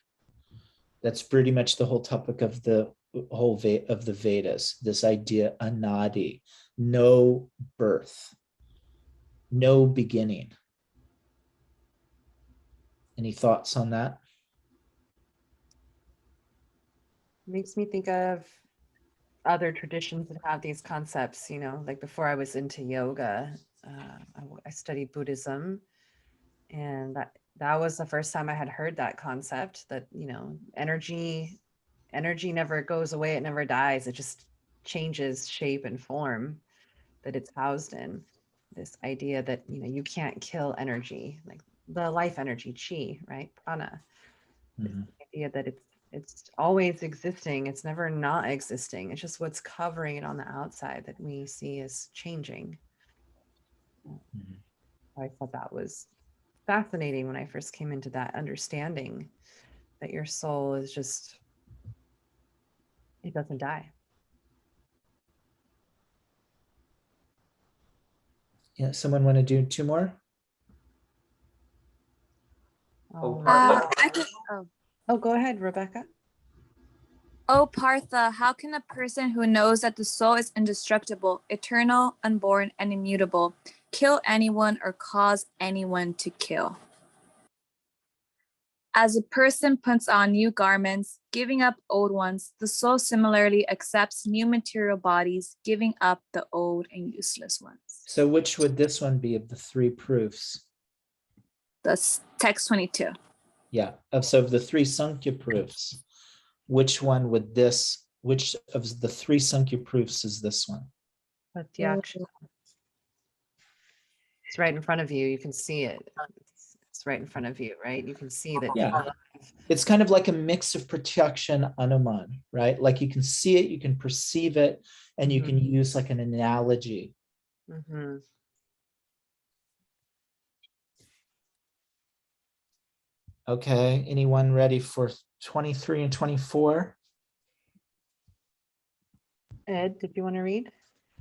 That's pretty much the whole topic of the whole of the Vedas. This idea, anadi, no birth, no beginning. Any thoughts on that? Makes me think of other traditions that have these concepts, like before I was into yoga, I studied Buddhism, and that was the first time I had heard that concept that, energy never goes away, it never dies, it just changes shape and form that it's housed in. This idea that, you can't kill energy, like the life energy, chi, right? Prana. This idea that it's always existing, it's never not existing, it's just what's covering it on the outside that we see as changing. I thought that was fascinating when I first came into that understanding that your soul is just, it doesn't die. Yeah, someone want to do two more? All Partha. right. I can, Oh, go ahead, Rebecca. oh, Partha, how can a person who knows that the soul is indestructible, eternal, unborn, and immutable kill anyone or cause anyone to kill? As a person puts on new garments, giving up old ones, the soul similarly accepts new material bodies, giving up the old and useless ones. So which would this one be of the three proofs? That's text 22. Yeah, so of the three Sankhya proofs, which of the three Sankhya proofs is this one? But the action, it's right in front of you. You can see it. It's right in front of you, right? You can see that. Yeah. It's kind of like a mix of protection, Anuman, right? Like you can see it, you can perceive it, and you can use like an analogy. Mm-hmm. Okay, anyone ready for 23 and 24? Ed, did you want to read?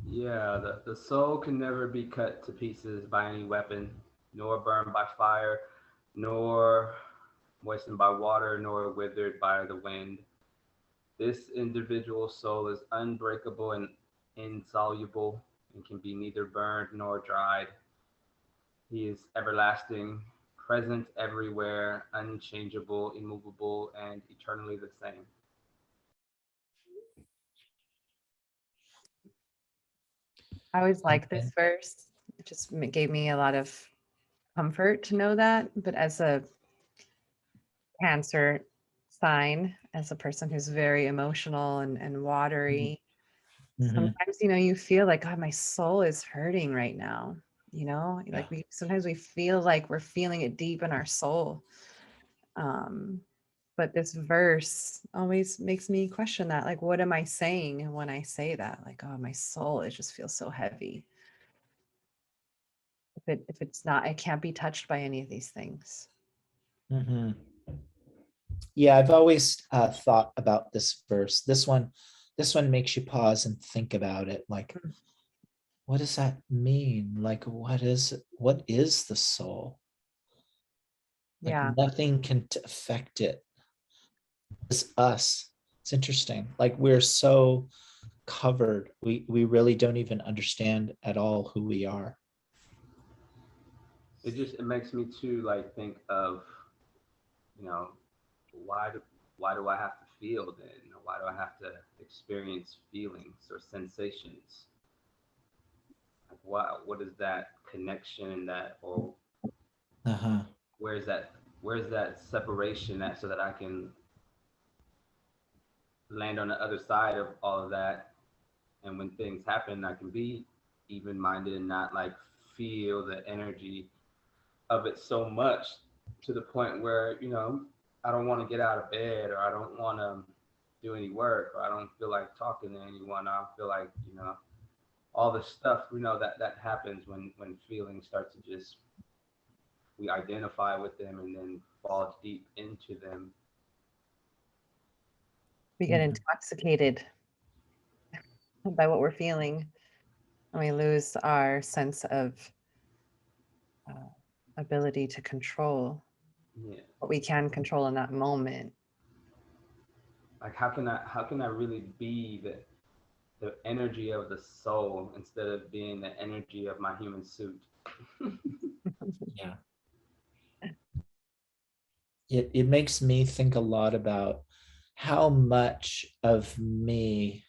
Yeah, the soul can never be cut to pieces by any weapon, nor burned by fire, nor moistened by water, nor withered by the wind. This individual soul is unbreakable and insoluble and can be neither burned nor dried. He is everlasting, present everywhere, unchangeable, immovable, and eternally the same. I always like Okay. this verse. It just gave me a lot of comfort to know that. But as a Cancer sign, as a person who's very emotional and watery, sometimes, you feel like, God, my soul is hurting right now. Like sometimes we feel like we're feeling it deep in our soul. But this verse always makes me question that. Like, what am I saying when I say that? Like, oh, my soul, it just feels so heavy. If it's not, it can't be touched by any of these things. Yeah, I've always thought about this verse. This one makes you pause and think about it. Like, what does that mean? Like, what is the soul? Like, Yeah. nothing can affect it. It's us. It's interesting. Like, we're so covered. We really don't even understand at all who we are. It makes me too like think of, why do I have to feel then? Why do I have to experience feelings or sensations? Like, what is that connection that, or Uh-huh. where's that separation at, so that I can land on the other side of all of that, and when things happen, I can be even minded and not like feel the energy of it so much to the point where, I don't want to get out of bed, or I don't want to do any work, or I don't feel like talking to anyone. I feel like, all the stuff, that happens when feelings start to just, we identify with them and then fall deep into them. We get Yeah. intoxicated by what we're feeling, and we lose our sense of ability to control Yeah. what we can control in that moment. Like, how can I really be the energy of the soul instead of being the energy of my human suit? Yeah. It makes me think a lot about how much of me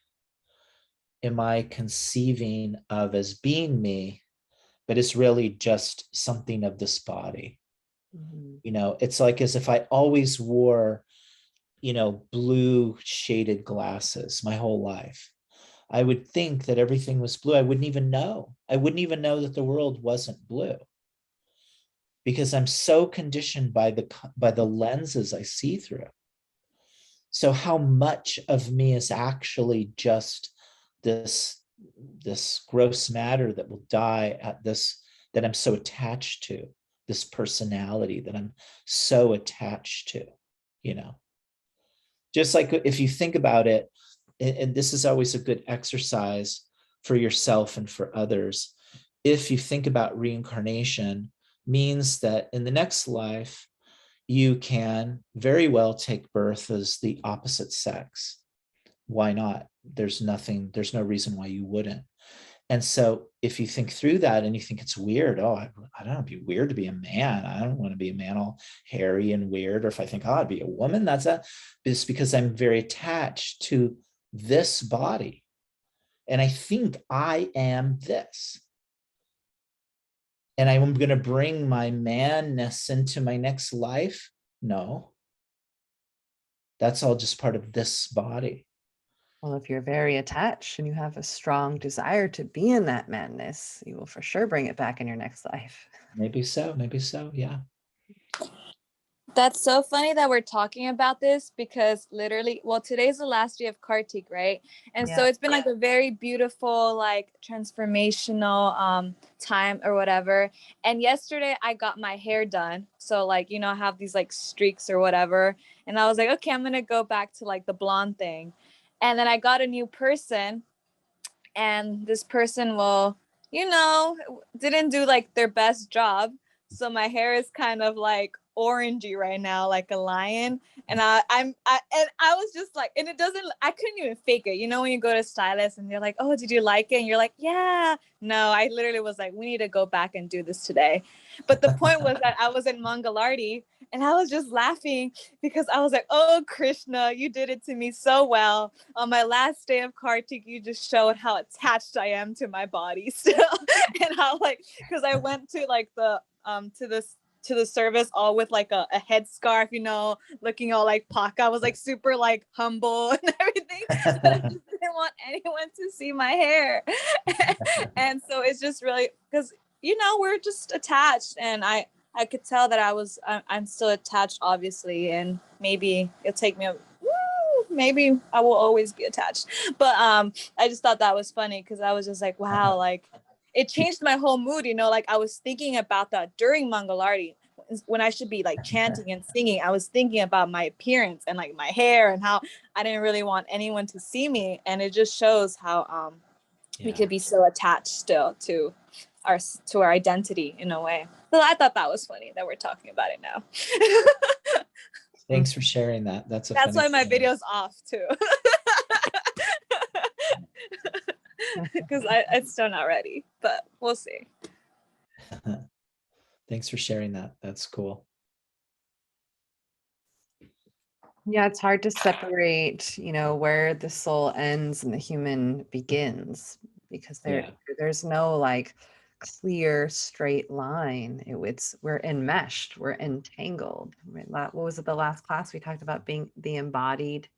am I conceiving of as being me, but it's really just something of this body. Mhm. It's like as if I always wore, blue shaded glasses my whole life. I would think that everything was blue. I wouldn't even know. I wouldn't even know that the world wasn't blue, because I'm so conditioned by the lenses I see through. So how much of me is actually just this gross matter that will die at this, that I'm so attached to, this personality that I'm so attached to, just like if you think about it, and this is always a good exercise for yourself and for others. If you think about reincarnation, means that in the next life, you can very well take birth as the opposite sex. Why not? There's no reason why you wouldn't. And so if you think through that and you think it's weird, oh, I don't know, it'd be weird to be a man. I don't want to be a man all hairy and weird. Or if I think, oh, I'd be a woman, it's because I'm very attached to this body. And I think I am this. And I'm going to bring my manness into my next life. No, that's all just part of this body. Well, if you're very attached and you have a strong desire to be in that madness, you will for sure bring it back in your next life. Maybe so. Yeah. That's so funny that we're talking about this, because literally, well, today's the last day of Kartik, right? And so Yeah. it's been like a very beautiful, like transformational time or whatever. And yesterday I got my hair done. So like, I have these like streaks or whatever. And I was like, okay, I'm gonna go back to like the blonde thing. And then I got a new person, and this person didn't do like their best job. So my hair is kind of like orangey right now, like a lion. And I was just like, and I couldn't even fake it. When you go to stylist and they're like, oh, did you like it? And you're like, yeah. No, I literally was like, we need to go back and do this today. But the point was that I was in Mangalardi, and I was just laughing because I was like, oh, Krishna, you did it to me so well. On my last day of Kartik, you just showed how attached I am to my body still. And how like, because I went to like the to the service all with like a headscarf, looking all like Paka. I was like super like humble and everything. But I just didn't want anyone to see my hair. And so it's just really because we're just attached, and I could tell that I'm still attached, obviously, and maybe it'll take me maybe I will always be attached. But I just thought that was funny, because I was just like, wow, like it changed my whole mood, like I was thinking about that during Mangalarti, when I should be like chanting and singing. I was thinking about my appearance and like my hair, and how I didn't really want anyone to see me. And it just shows how we could be so attached still to our identity in a way. So I thought that was funny that we're talking about it now. Thanks for sharing that. That's why my story. video's off too. Because it's still not ready, but we'll see. Thanks for sharing that. That's cool. Yeah, it's hard to separate, where the soul ends and the human begins, because they're There's no like clear straight line. We're enmeshed, we're entangled. What was it, the last class we talked about being the embodied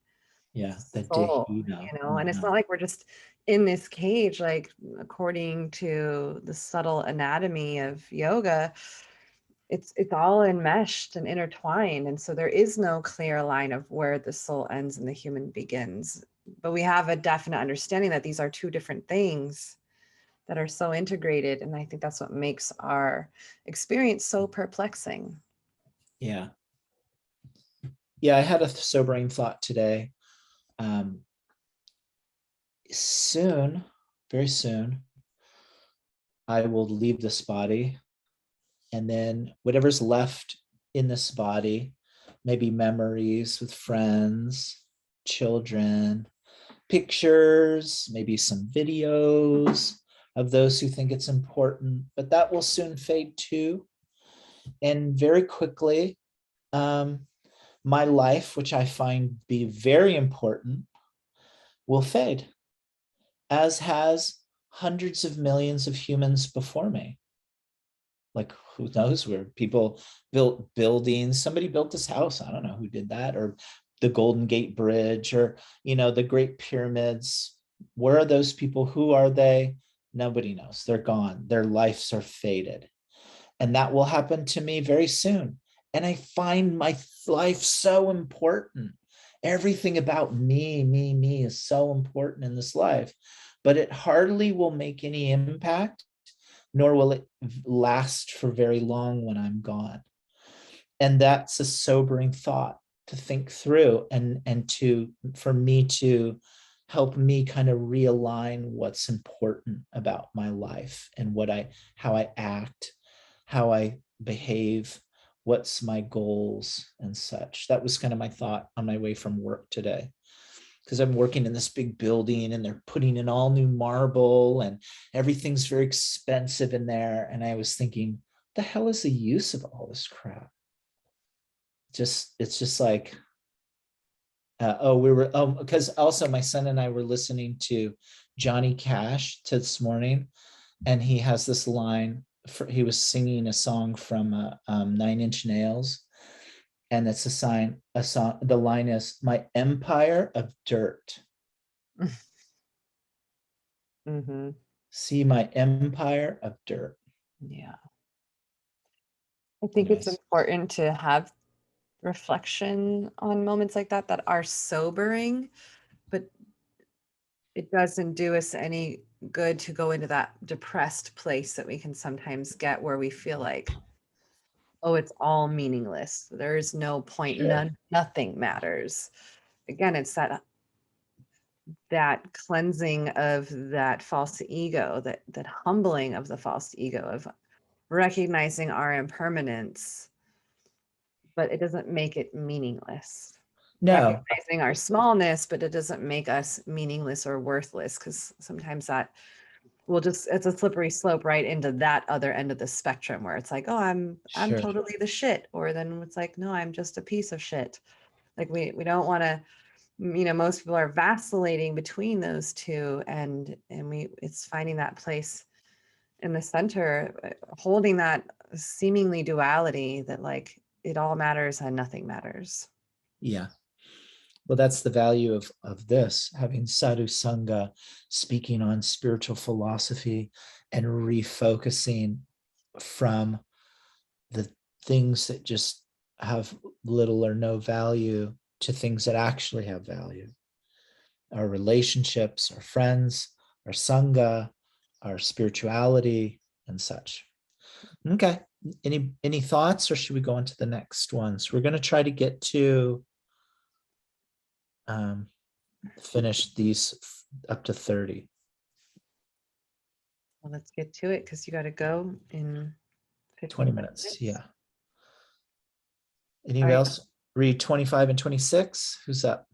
Yeah, the soul, Dehina. and it's not like we're just in this cage, like according to the subtle anatomy of yoga, it's all enmeshed and intertwined. And so there is no clear line of where the soul ends and the human begins. But we have a definite understanding that these are two different things that are so integrated. And I think that's what makes our experience so perplexing. Yeah. Yeah, I had a sobering thought today. Soon, very soon, I will leave this body, and then whatever's left in this body, maybe memories with friends, children, pictures, maybe some videos of those who think it's important, but that will soon fade too. And very quickly, my life, which I find be very important, will fade, as has hundreds of millions of humans before me. Like, who knows where people built buildings. Somebody built this house. I don't know who did that, or the Golden Gate Bridge, or, the Great Pyramids. Where are those people? Who are they? Nobody knows. They're gone. Their lives are faded. And that will happen to me very soon. And I find my life so important. Everything about me is so important in this life, but it hardly will make any impact, nor will it last for very long when I'm gone. And that's a sobering thought to think through, and for me to help me kind of realign what's important about my life and how I act, how I behave, what's my goals and such. That was kind of my thought on my way from work today, because I'm working in this big building and they're putting in all new marble and everything's very expensive in there. And I was thinking, what the hell is the use of all this crap? It's just like, because also my son and I were listening to Johnny Cash this morning, and he has this line. He was singing a song from 9 Inch Nails, and it's a song. The line is, "My empire of dirt." Mm-hmm. See my empire of dirt. Yeah. I think it's important to have reflection on moments like that are sobering, but it doesn't do us any good to go into that depressed place that we can sometimes get, where we feel like, oh, it's all meaningless. There is no point. Sure. Nothing matters. Again, it's that cleansing of that false ego, that humbling of the false ego, of recognizing our impermanence, but it doesn't make it meaningless. No. Recognizing our smallness, but it doesn't make us meaningless or worthless, because sometimes that it's a slippery slope right into that other end of the spectrum, where it's like, oh, I'm Sure. totally the shit, or then it's like, no, I'm just a piece of shit. Like we don't want to, most people are vacillating between those two, and it's finding that place in the center, holding that seemingly duality, that like it all matters and nothing matters. Yeah. Well, that's the value of this, having Sadhu Sangha, speaking on spiritual philosophy and refocusing from the things that just have little or no value to things that actually have value. Our relationships, our friends, our Sangha, our spirituality, and such. Okay. Any thoughts, or should we go on to the next ones? We're going to try to get to finish these up to 30. Well, let's get to it, because you got to go in 20 minutes. Yeah. Anyone right. else read 25 and 26? Who's up?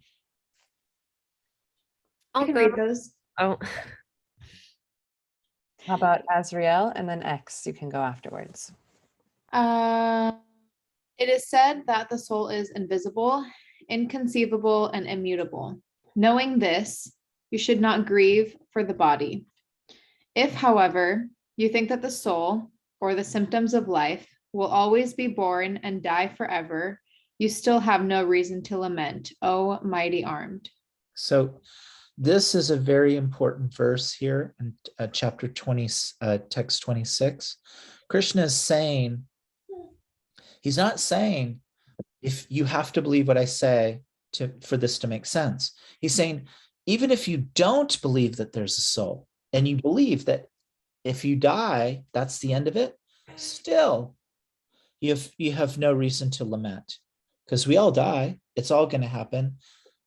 I'll read those. Oh. How about Azrael, and then X? You can go afterwards. It is said that the soul is invisible, inconceivable, and immutable. Knowing this, you should not grieve for the body. If, however, you think that the soul or the symptoms of life will always be born and die forever, you still have no reason to lament, O mighty armed. So this is a very important verse here in chapter 20, text 26. Krishna is saying, he's not saying, if you have to believe what I say for this to make sense. He's saying, even if you don't believe that there's a soul, and you believe that if you die, that's the end of it, still, you have no reason to lament, because we all die. It's all going to happen.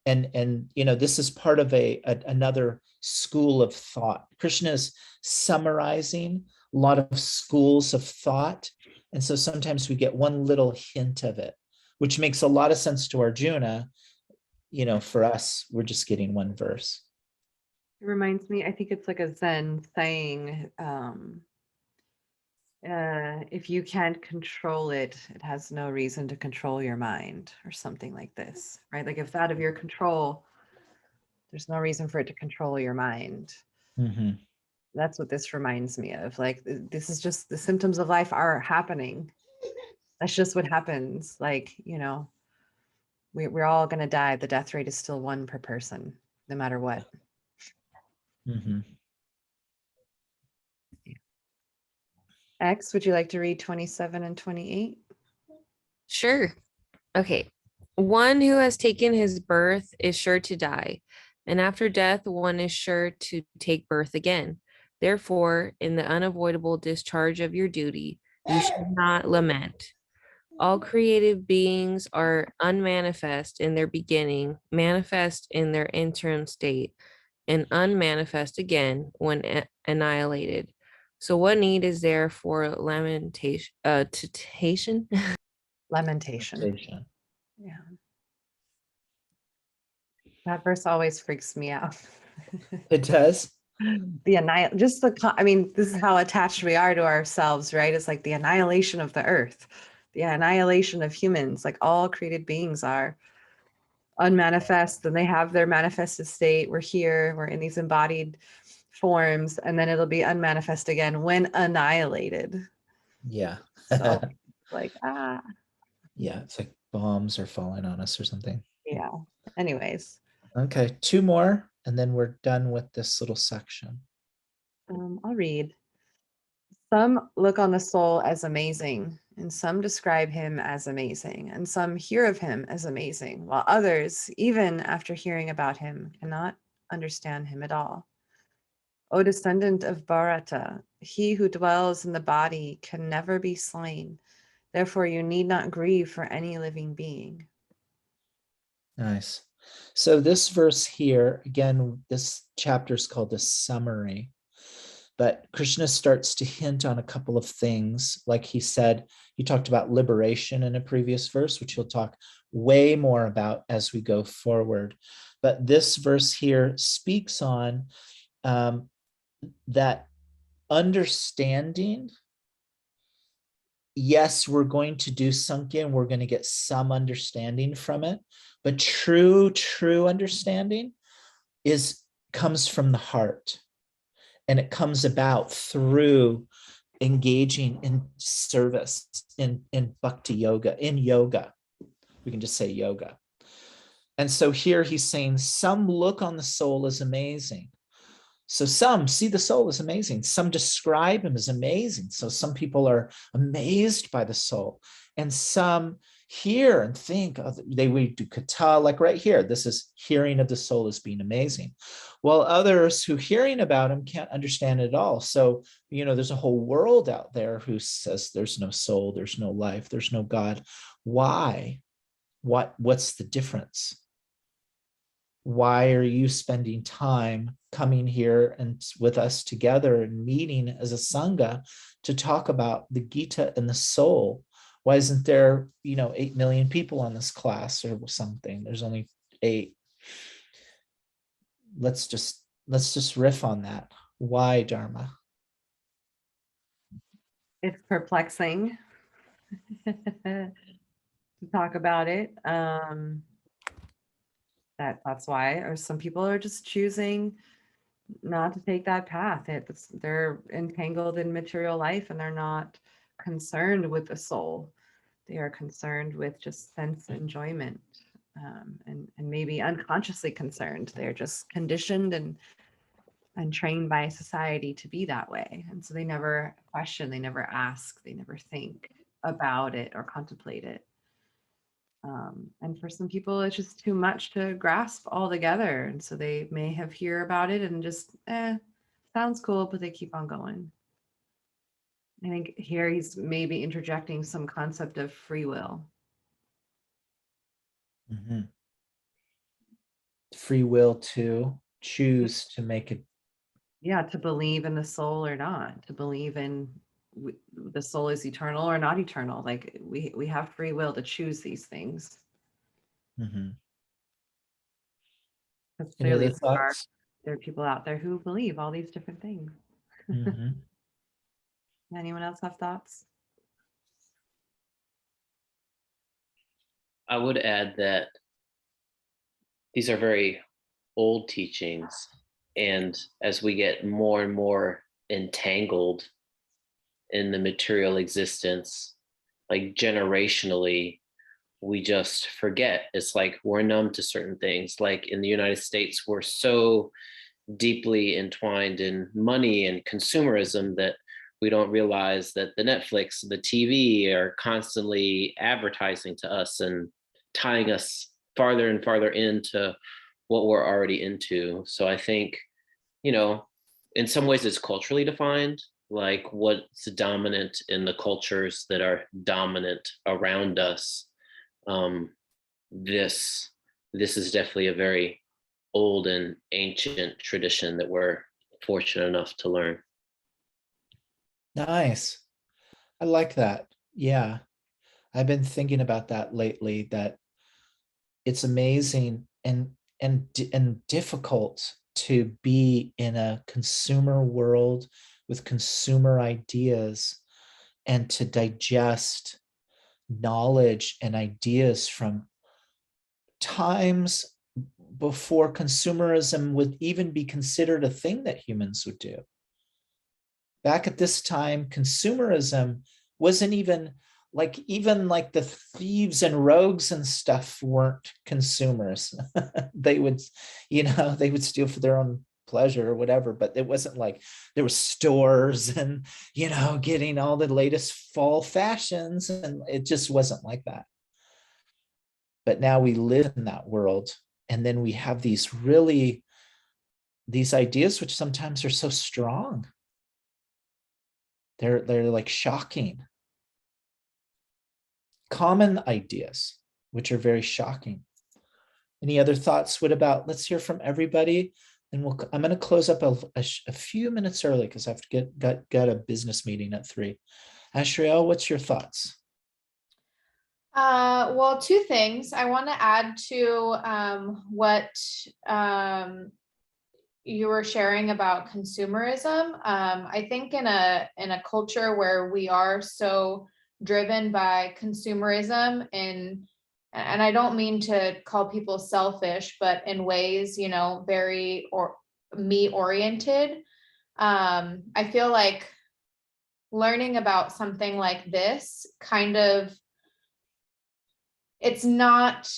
And this is part of another school of thought. Krishna is summarizing a lot of schools of thought, and so sometimes we get one little hint of it, which makes a lot of sense to Arjuna. For us, we're just getting one verse. It reminds me, I think it's like a Zen saying, if you can't control it, it has no reason to control your mind, or something like this, right? Like if it's out of your control, there's no reason for it to control your mind. Mm-hmm. That's what this reminds me of. Like, this is just the symptoms of life are happening. That's just what happens. Like, we're all going to die. The death rate is still 1 per person, no matter what. Mm-hmm. X, would you like to read 27 and 28? Sure. Okay. One who has taken his birth is sure to die, and after death, one is sure to take birth again. Therefore, in the unavoidable discharge of your duty, you should not lament. All creative beings are unmanifest in their beginning, manifest in their interim state, and unmanifest again when annihilated. So what need is there for lamentation, tutation? Lamentation. Yeah. That verse always freaks me out. It does. This is how attached we are to ourselves, right? It's like the annihilation of the earth, the annihilation of humans. Like all created beings are unmanifest, and they have their manifested state. We're here, we're in these embodied forms, and then it'll be unmanifest again when annihilated. Yeah. So Yeah, it's like bombs are falling on us or something. yeah. Anyways, Okay, 2 more, and then we're done with this little section. I'll read. Some look on the soul as amazing, and some describe him as amazing, and some hear of him as amazing, while others, even after hearing about him, cannot understand him at all. O descendant of Bharata, he who dwells in the body can never be slain. Therefore, you need not grieve for any living being. Nice. So this verse here, again, this chapter is called the summary, but Krishna starts to hint on a couple of things. Like he said, he talked about liberation in a previous verse, which he'll talk way more about as we go forward. But this verse here speaks on that understanding. Yes, we're going to do Sankhya and we're going to get some understanding from it, but true understanding comes from the heart, and it comes about through engaging in service, in bhakti yoga, in yoga. We can just say yoga. And so here he's saying some look on the soul as amazing. So some see the soul as amazing. Some describe him as amazing. So some people are amazed by the soul, and some hear and think they would do kata, like right here. This is hearing of the soul as being amazing, while others who hearing about him can't understand it at all. So, there's a whole world out there who says there's no soul, there's no life, there's no God. Why? What's the difference? Why are you spending time coming here and with us together and meeting as a Sangha to talk about the Gita and the soul? Why isn't there, 8 million people on this class or something? There's only 8. Let's just riff on that. Why, Dharma? It's perplexing to talk about it. That's why, or some people are just choosing not to take that path. They're entangled in material life and they're not concerned with the soul. They are concerned with just sense enjoyment, and maybe unconsciously concerned. They're just conditioned and trained by society to be that way. And so they never question, they never ask, they never think about it or contemplate it. And for some people, it's just too much to grasp all together. And so they may have hear about it and just, sounds cool, but they keep on going. I think here he's maybe interjecting some concept of free will. Mhm. Free will to choose to make it. Yeah, to believe in the soul or not, to believe in the soul is eternal or not eternal. Like we have free will to choose these things. Mhm. Because Any clearly other thoughts? there are people out there who believe all these different things. Mhm. Anyone else have thoughts? I would add that these are very old teachings. And as we get more and more entangled in the material existence, like generationally, we just forget. It's like we're numb to certain things. Like in the United States, we're so deeply entwined in money and consumerism that we don't realize that the Netflix, the TV are constantly advertising to us and tying us farther and farther into what we're already into. So I think, in some ways it's culturally defined, like what's dominant in the cultures that are dominant around us. Um, this is definitely a very old and ancient tradition that we're fortunate enough to learn. Nice. I like that. Yeah. I've been thinking about that lately, that it's amazing and difficult to be in a consumer world with consumer ideas and to digest knowledge and ideas from times before consumerism would even be considered a thing that humans would do. Back at this time, consumerism wasn't even like the thieves and rogues and stuff weren't consumers. They would, they would steal for their own pleasure or whatever, but it wasn't like there were stores and, getting all the latest fall fashions, and it just wasn't like that. But now we live in that world, and then we have these ideas which sometimes are so strong. They're like shocking. Common ideas, which are very shocking. Any other thoughts? Let's hear from everybody. And I'm going to close up a few minutes early because I have to got a business meeting at 3. Ashriel, what's your thoughts? Well, two things. I want to add to what you were sharing about consumerism. I think in a culture where we are so driven by consumerism, and I don't mean to call people selfish, but in ways, very me oriented. I feel like learning about something like this kind of, it's not,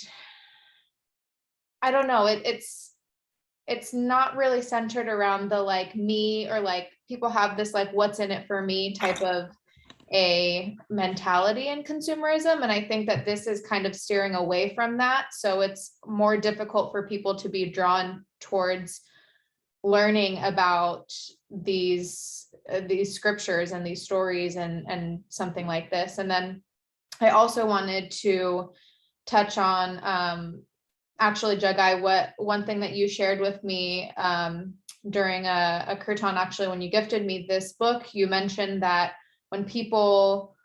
I don't know, it's not really centered around the like me, or like people have this like what's in it for me type of a mentality in consumerism. And I think that this is kind of steering away from that. So it's more difficult for people to be drawn towards learning about these scriptures and these stories and something like this. And then I also wanted to touch on actually, Jagai, one thing that you shared with me during a kirtan, actually, when you gifted me this book, you mentioned that when people,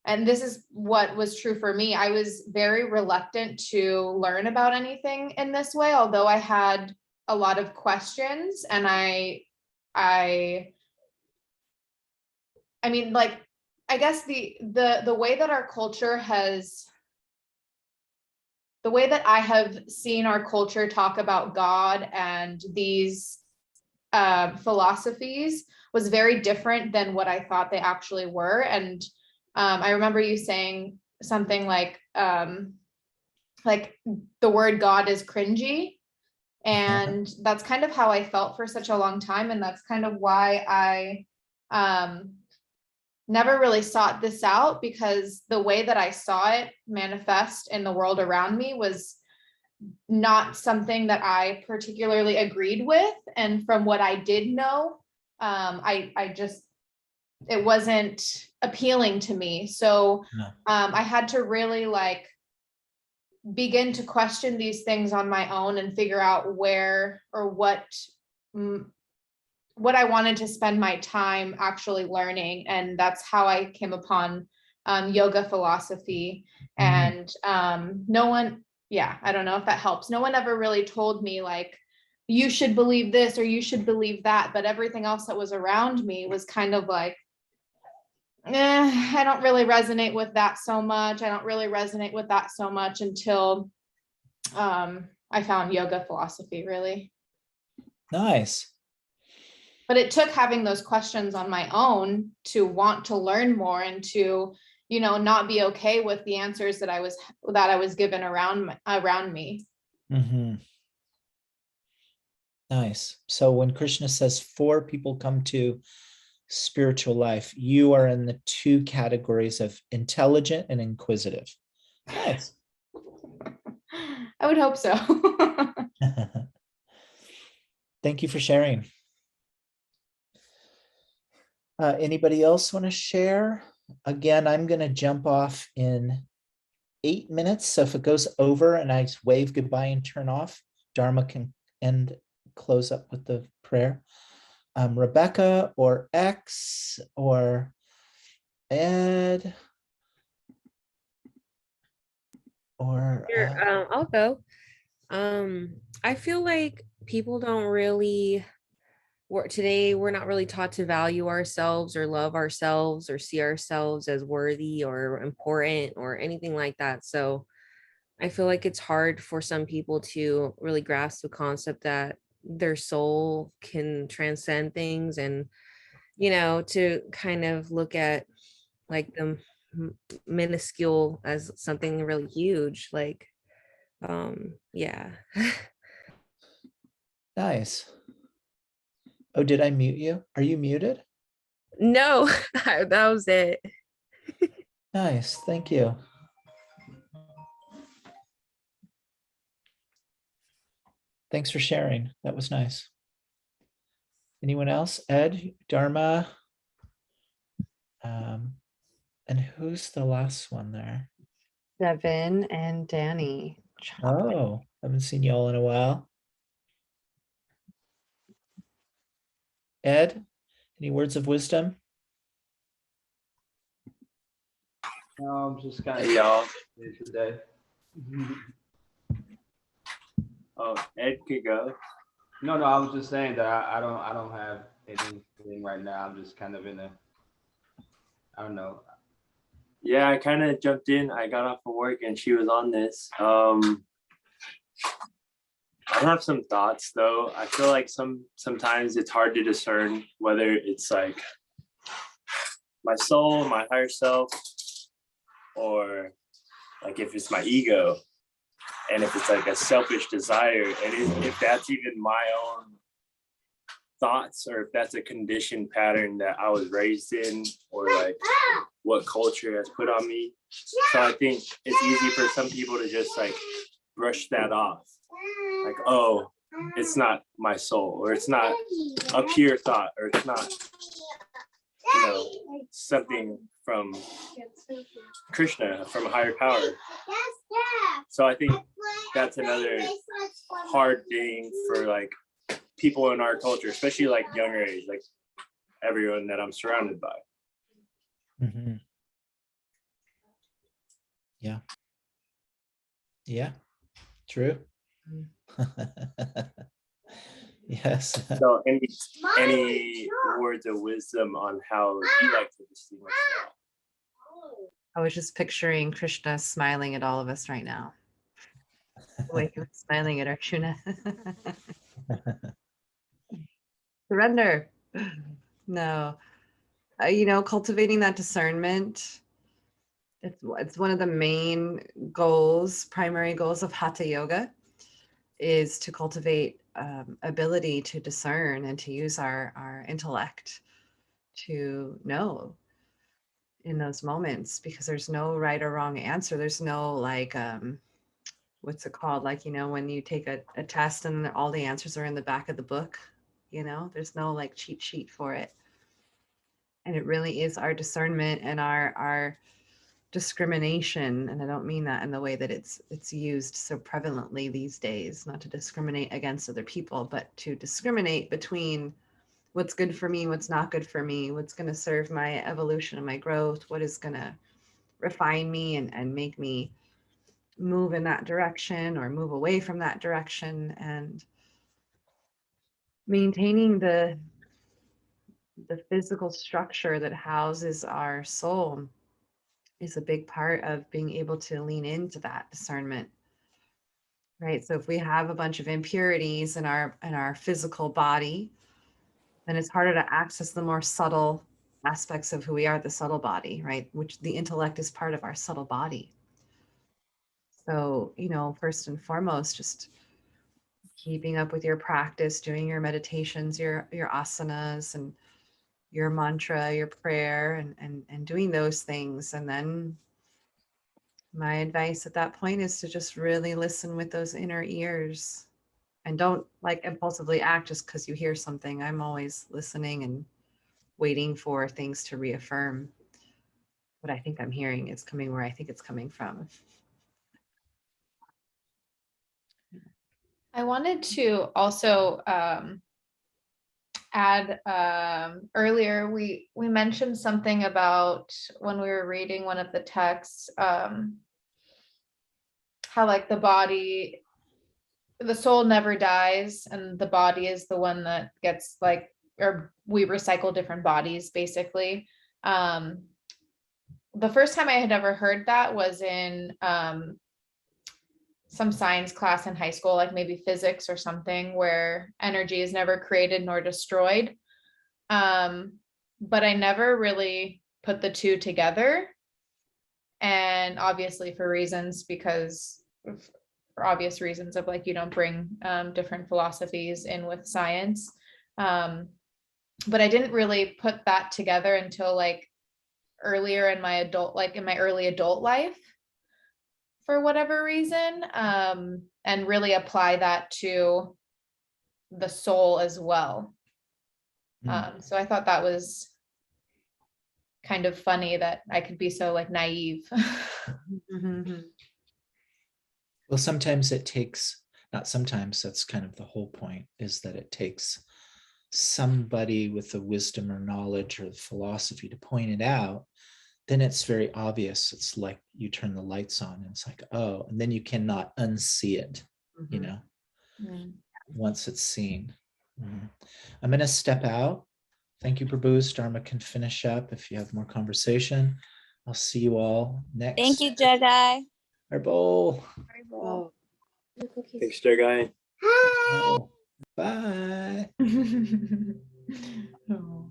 and this is what was true for me, I was very reluctant to learn about anything in this way, although I had a lot of questions. And I mean, like, I guess the way that our culture has, the way that I have seen our culture talk about God and these philosophies was very different than what I thought they actually were. And I remember you saying something like the word God is cringy. And that's kind of how I felt for such a long time. And that's kind of why I never really sought this out, because the way that I saw it manifest in the world around me was not something that I particularly agreed with. And from what I did know, I just, it wasn't appealing to me. So No. I had to really like begin to question these things on my own and figure out where or what I wanted to spend my time actually learning. And that's how I came upon yoga philosophy. And no one, I don't know if that helps. No one ever really told me like, you should believe this or you should believe that. But everything else that was around me was kind of like, I don't really resonate with that so much. I don't really resonate with that so much until I found yoga philosophy, really. Nice. But it took having those questions on my own to want to learn more and to, you know, not be okay with the answers that I was given around me. Mm-hmm. Nice. So when Krishna says 4 people come to spiritual life, you are in the 2 categories of intelligent and inquisitive. Nice. I would hope so. Thank you for sharing. Anybody else want to share? Again, I'm going to jump off in 8 minutes. So if it goes over and I wave goodbye and turn off, Dharma can close up with the prayer. Rebecca or X or Ed or Sure, I'll go. I feel like people don't really today we're not really taught to value ourselves or love ourselves or see ourselves as worthy or important or anything like that. So I feel like it's hard for some people to really grasp the concept that their soul can transcend things, and you know, to kind of look at like the minuscule as something really huge. Like yeah. nice. Oh, did I mute you? Are you muted? No, that was it. Nice. Thank you. Thanks for sharing. That was nice. Anyone else? Ed, Dharma, and who's the last one there? Devin and Danny. Oh, haven't seen you all in a while. Ed, any words of wisdom? No, I'm just kind of y'all. today. Oh, Ed could go. No, I was just saying that I don't have anything right now. I'm just kind of in a, I don't know. Yeah, I kind of jumped in. I got off of work and she was on this. I have some thoughts though. I feel like sometimes it's hard to discern whether it's like my soul, my higher self, or like if it's my ego, and if it's like a selfish desire, and if that's even my own thoughts, or if that's a conditioned pattern that I was raised in, or like what culture has put on me. So I think it's easy for some people to just like brush that off. Like, oh, it's not my soul, or it's not a pure thought, or it's not, you know, something from Krishna, from a higher power. So I think that's another hard thing for like people in our culture, especially like younger age, like everyone that I'm surrounded by. Mm-hmm. Yeah. Yeah. True. Yes. So any words of wisdom on how you like to distinguish that? I was just picturing Krishna smiling at all of us right now. The way he was smiling at Arjuna. Surrender. No. Cultivating that discernment. It's one of the main goals, primary goals of Hatha Yoga, is to cultivate ability to discern and to use our intellect to know in those moments, because there's no right or wrong answer. There's no like what's it called, like when you take a test and all the answers are in the back of the book. There's no like cheat sheet for it. And it really is our discernment and our discrimination. And I don't mean that in the way that it's used so prevalently these days, not to discriminate against other people, but to discriminate between what's good for me, what's not good for me, what's going to serve my evolution and my growth, what is going to refine me and make me move in that direction or move away from that direction. And maintaining the physical structure that houses our soul is a big part of being able to lean into that discernment, right? So if we have a bunch of impurities in our physical body, then it's harder to access the more subtle aspects of who we are, the subtle body, right? Which the intellect is part of our subtle body. So, first and foremost, just keeping up with your practice, doing your meditations, your asanas, and your mantra, your prayer, and doing those things. And then my advice at that point is to just really listen with those inner ears, and don't like impulsively act just because you hear something. I'm always listening and waiting for things to reaffirm what I think I'm hearing is coming where I think it's coming from. I wanted to also add, earlier we mentioned something about when we were reading one of the texts, how like the soul never dies and the body is the one that gets like, or we recycle different bodies basically. The first time I had ever heard that was in some science class in high school, like maybe physics or something, where energy is never created nor destroyed. But I never really put the two together. And obviously for obvious reasons of like, you don't bring different philosophies in with science. But I didn't really put that together until like earlier in my early adult life, for whatever reason, and really apply that to the soul as well. So I thought that was kind of funny that I could be so like naive. Well, sometimes it takes, not sometimes, that's kind of the whole point, is that it takes somebody with the wisdom or knowledge or the philosophy to point it out. Then it's very obvious. It's like you turn the lights on and it's like, oh, and then you cannot unsee it, once it's seen. I'm going to step out. Thank you, Prabhu. Dharma can finish up if you have more conversation. I'll see you all next. Thank you, Jedi. Our bowl. Oh. Thanks, guy. Oh, bye. Oh.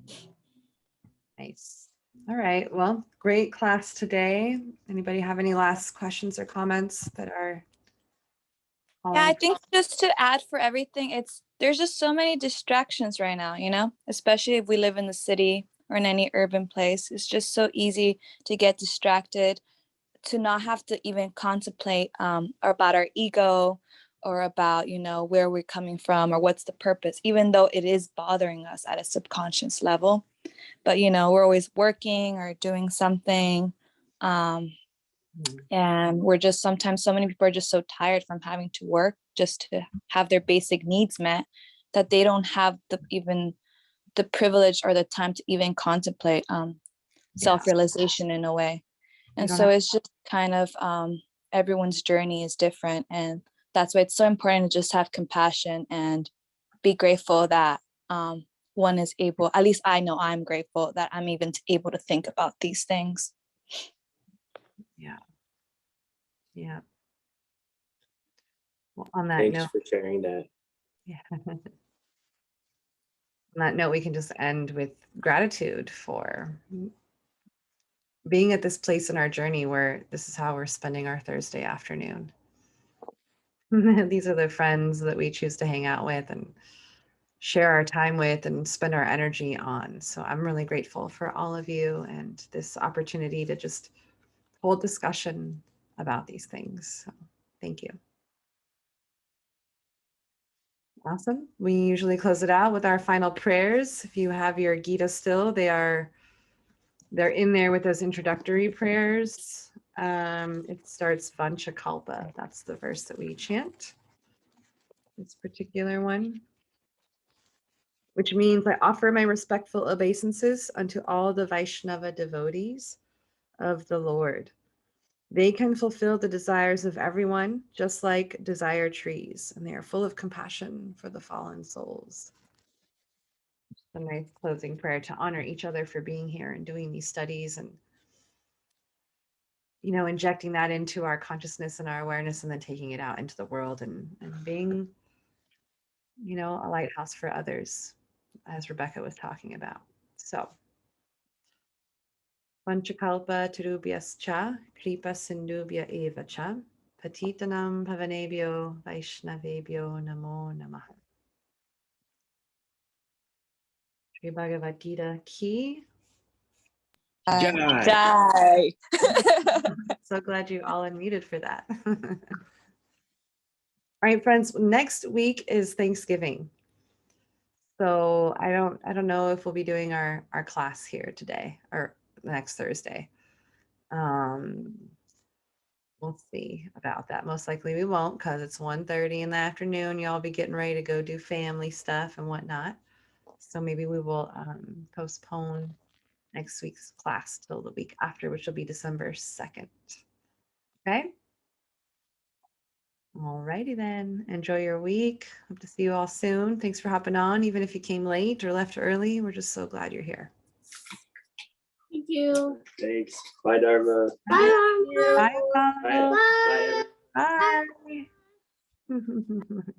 Nice. All right. Well, great class today. Anybody have any last questions or comments that are? Yeah, I think just to add for everything, there's just so many distractions right now, especially if we live in the city or in any urban place. It's just so easy to get distracted, to not have to even contemplate about our ego or about, where we're coming from or what's the purpose, even though it is bothering us at a subconscious level. But, we're always working or doing something. And we're just sometimes, so many people are just so tired from having to work just to have their basic needs met, that they don't have even the privilege or the time to even contemplate self-realization in a way. And so it's just kind of everyone's journey is different. And that's why it's so important to just have compassion and be grateful that one is able, at least I know I'm grateful that I'm even able to think about these things. Yeah. Well, on that Thanks note, for sharing that. yeah. On that note, we can just end with gratitude for being at this place in our journey where this is how we're spending our Thursday afternoon. These are the friends that we choose to hang out with and share our time with and spend our energy on. So I'm really grateful for all of you and this opportunity to just hold discussion about these things. So thank you. Awesome. We usually close it out with our final prayers. If you have your Gita still, they're in there with those introductory prayers. It starts Vanchakalpa. That's the verse that we chant. This particular one, which means I offer my respectful obeisances unto all the Vaishnava devotees of the Lord. They can fulfill the desires of everyone, just like desire trees, and they are full of compassion for the fallen souls. A nice closing prayer to honor each other for being here and doing these studies and, you know, injecting that into our consciousness and our awareness and then taking it out into the world and being, you know, a lighthouse for others, as Rebecca was talking about. So, Vanchakalpa tarubhyascha kripa sindubhya eva cha patitanam pavanebhyo vaishnavebhyo namo namaha. Sri Bhagavad Gita ki. Jai. So glad you all unmuted for that. All right, friends, next week is Thanksgiving. So I don't know if we'll be doing our class here today or next Thursday. We'll see about that. Most likely we won't because it's 1:30 in the afternoon. Y'all be getting ready to go do family stuff and whatnot. So maybe we will postpone next week's class till the week after, which will be December 2nd. Okay. All righty then. Enjoy your week. Hope to see you all soon. Thanks for hopping on, even if you came late or left early. We're just so glad you're here. Thank you. Thanks. Bye, Dharma. Bye. Bye. Bye. Bye. Bye. Bye.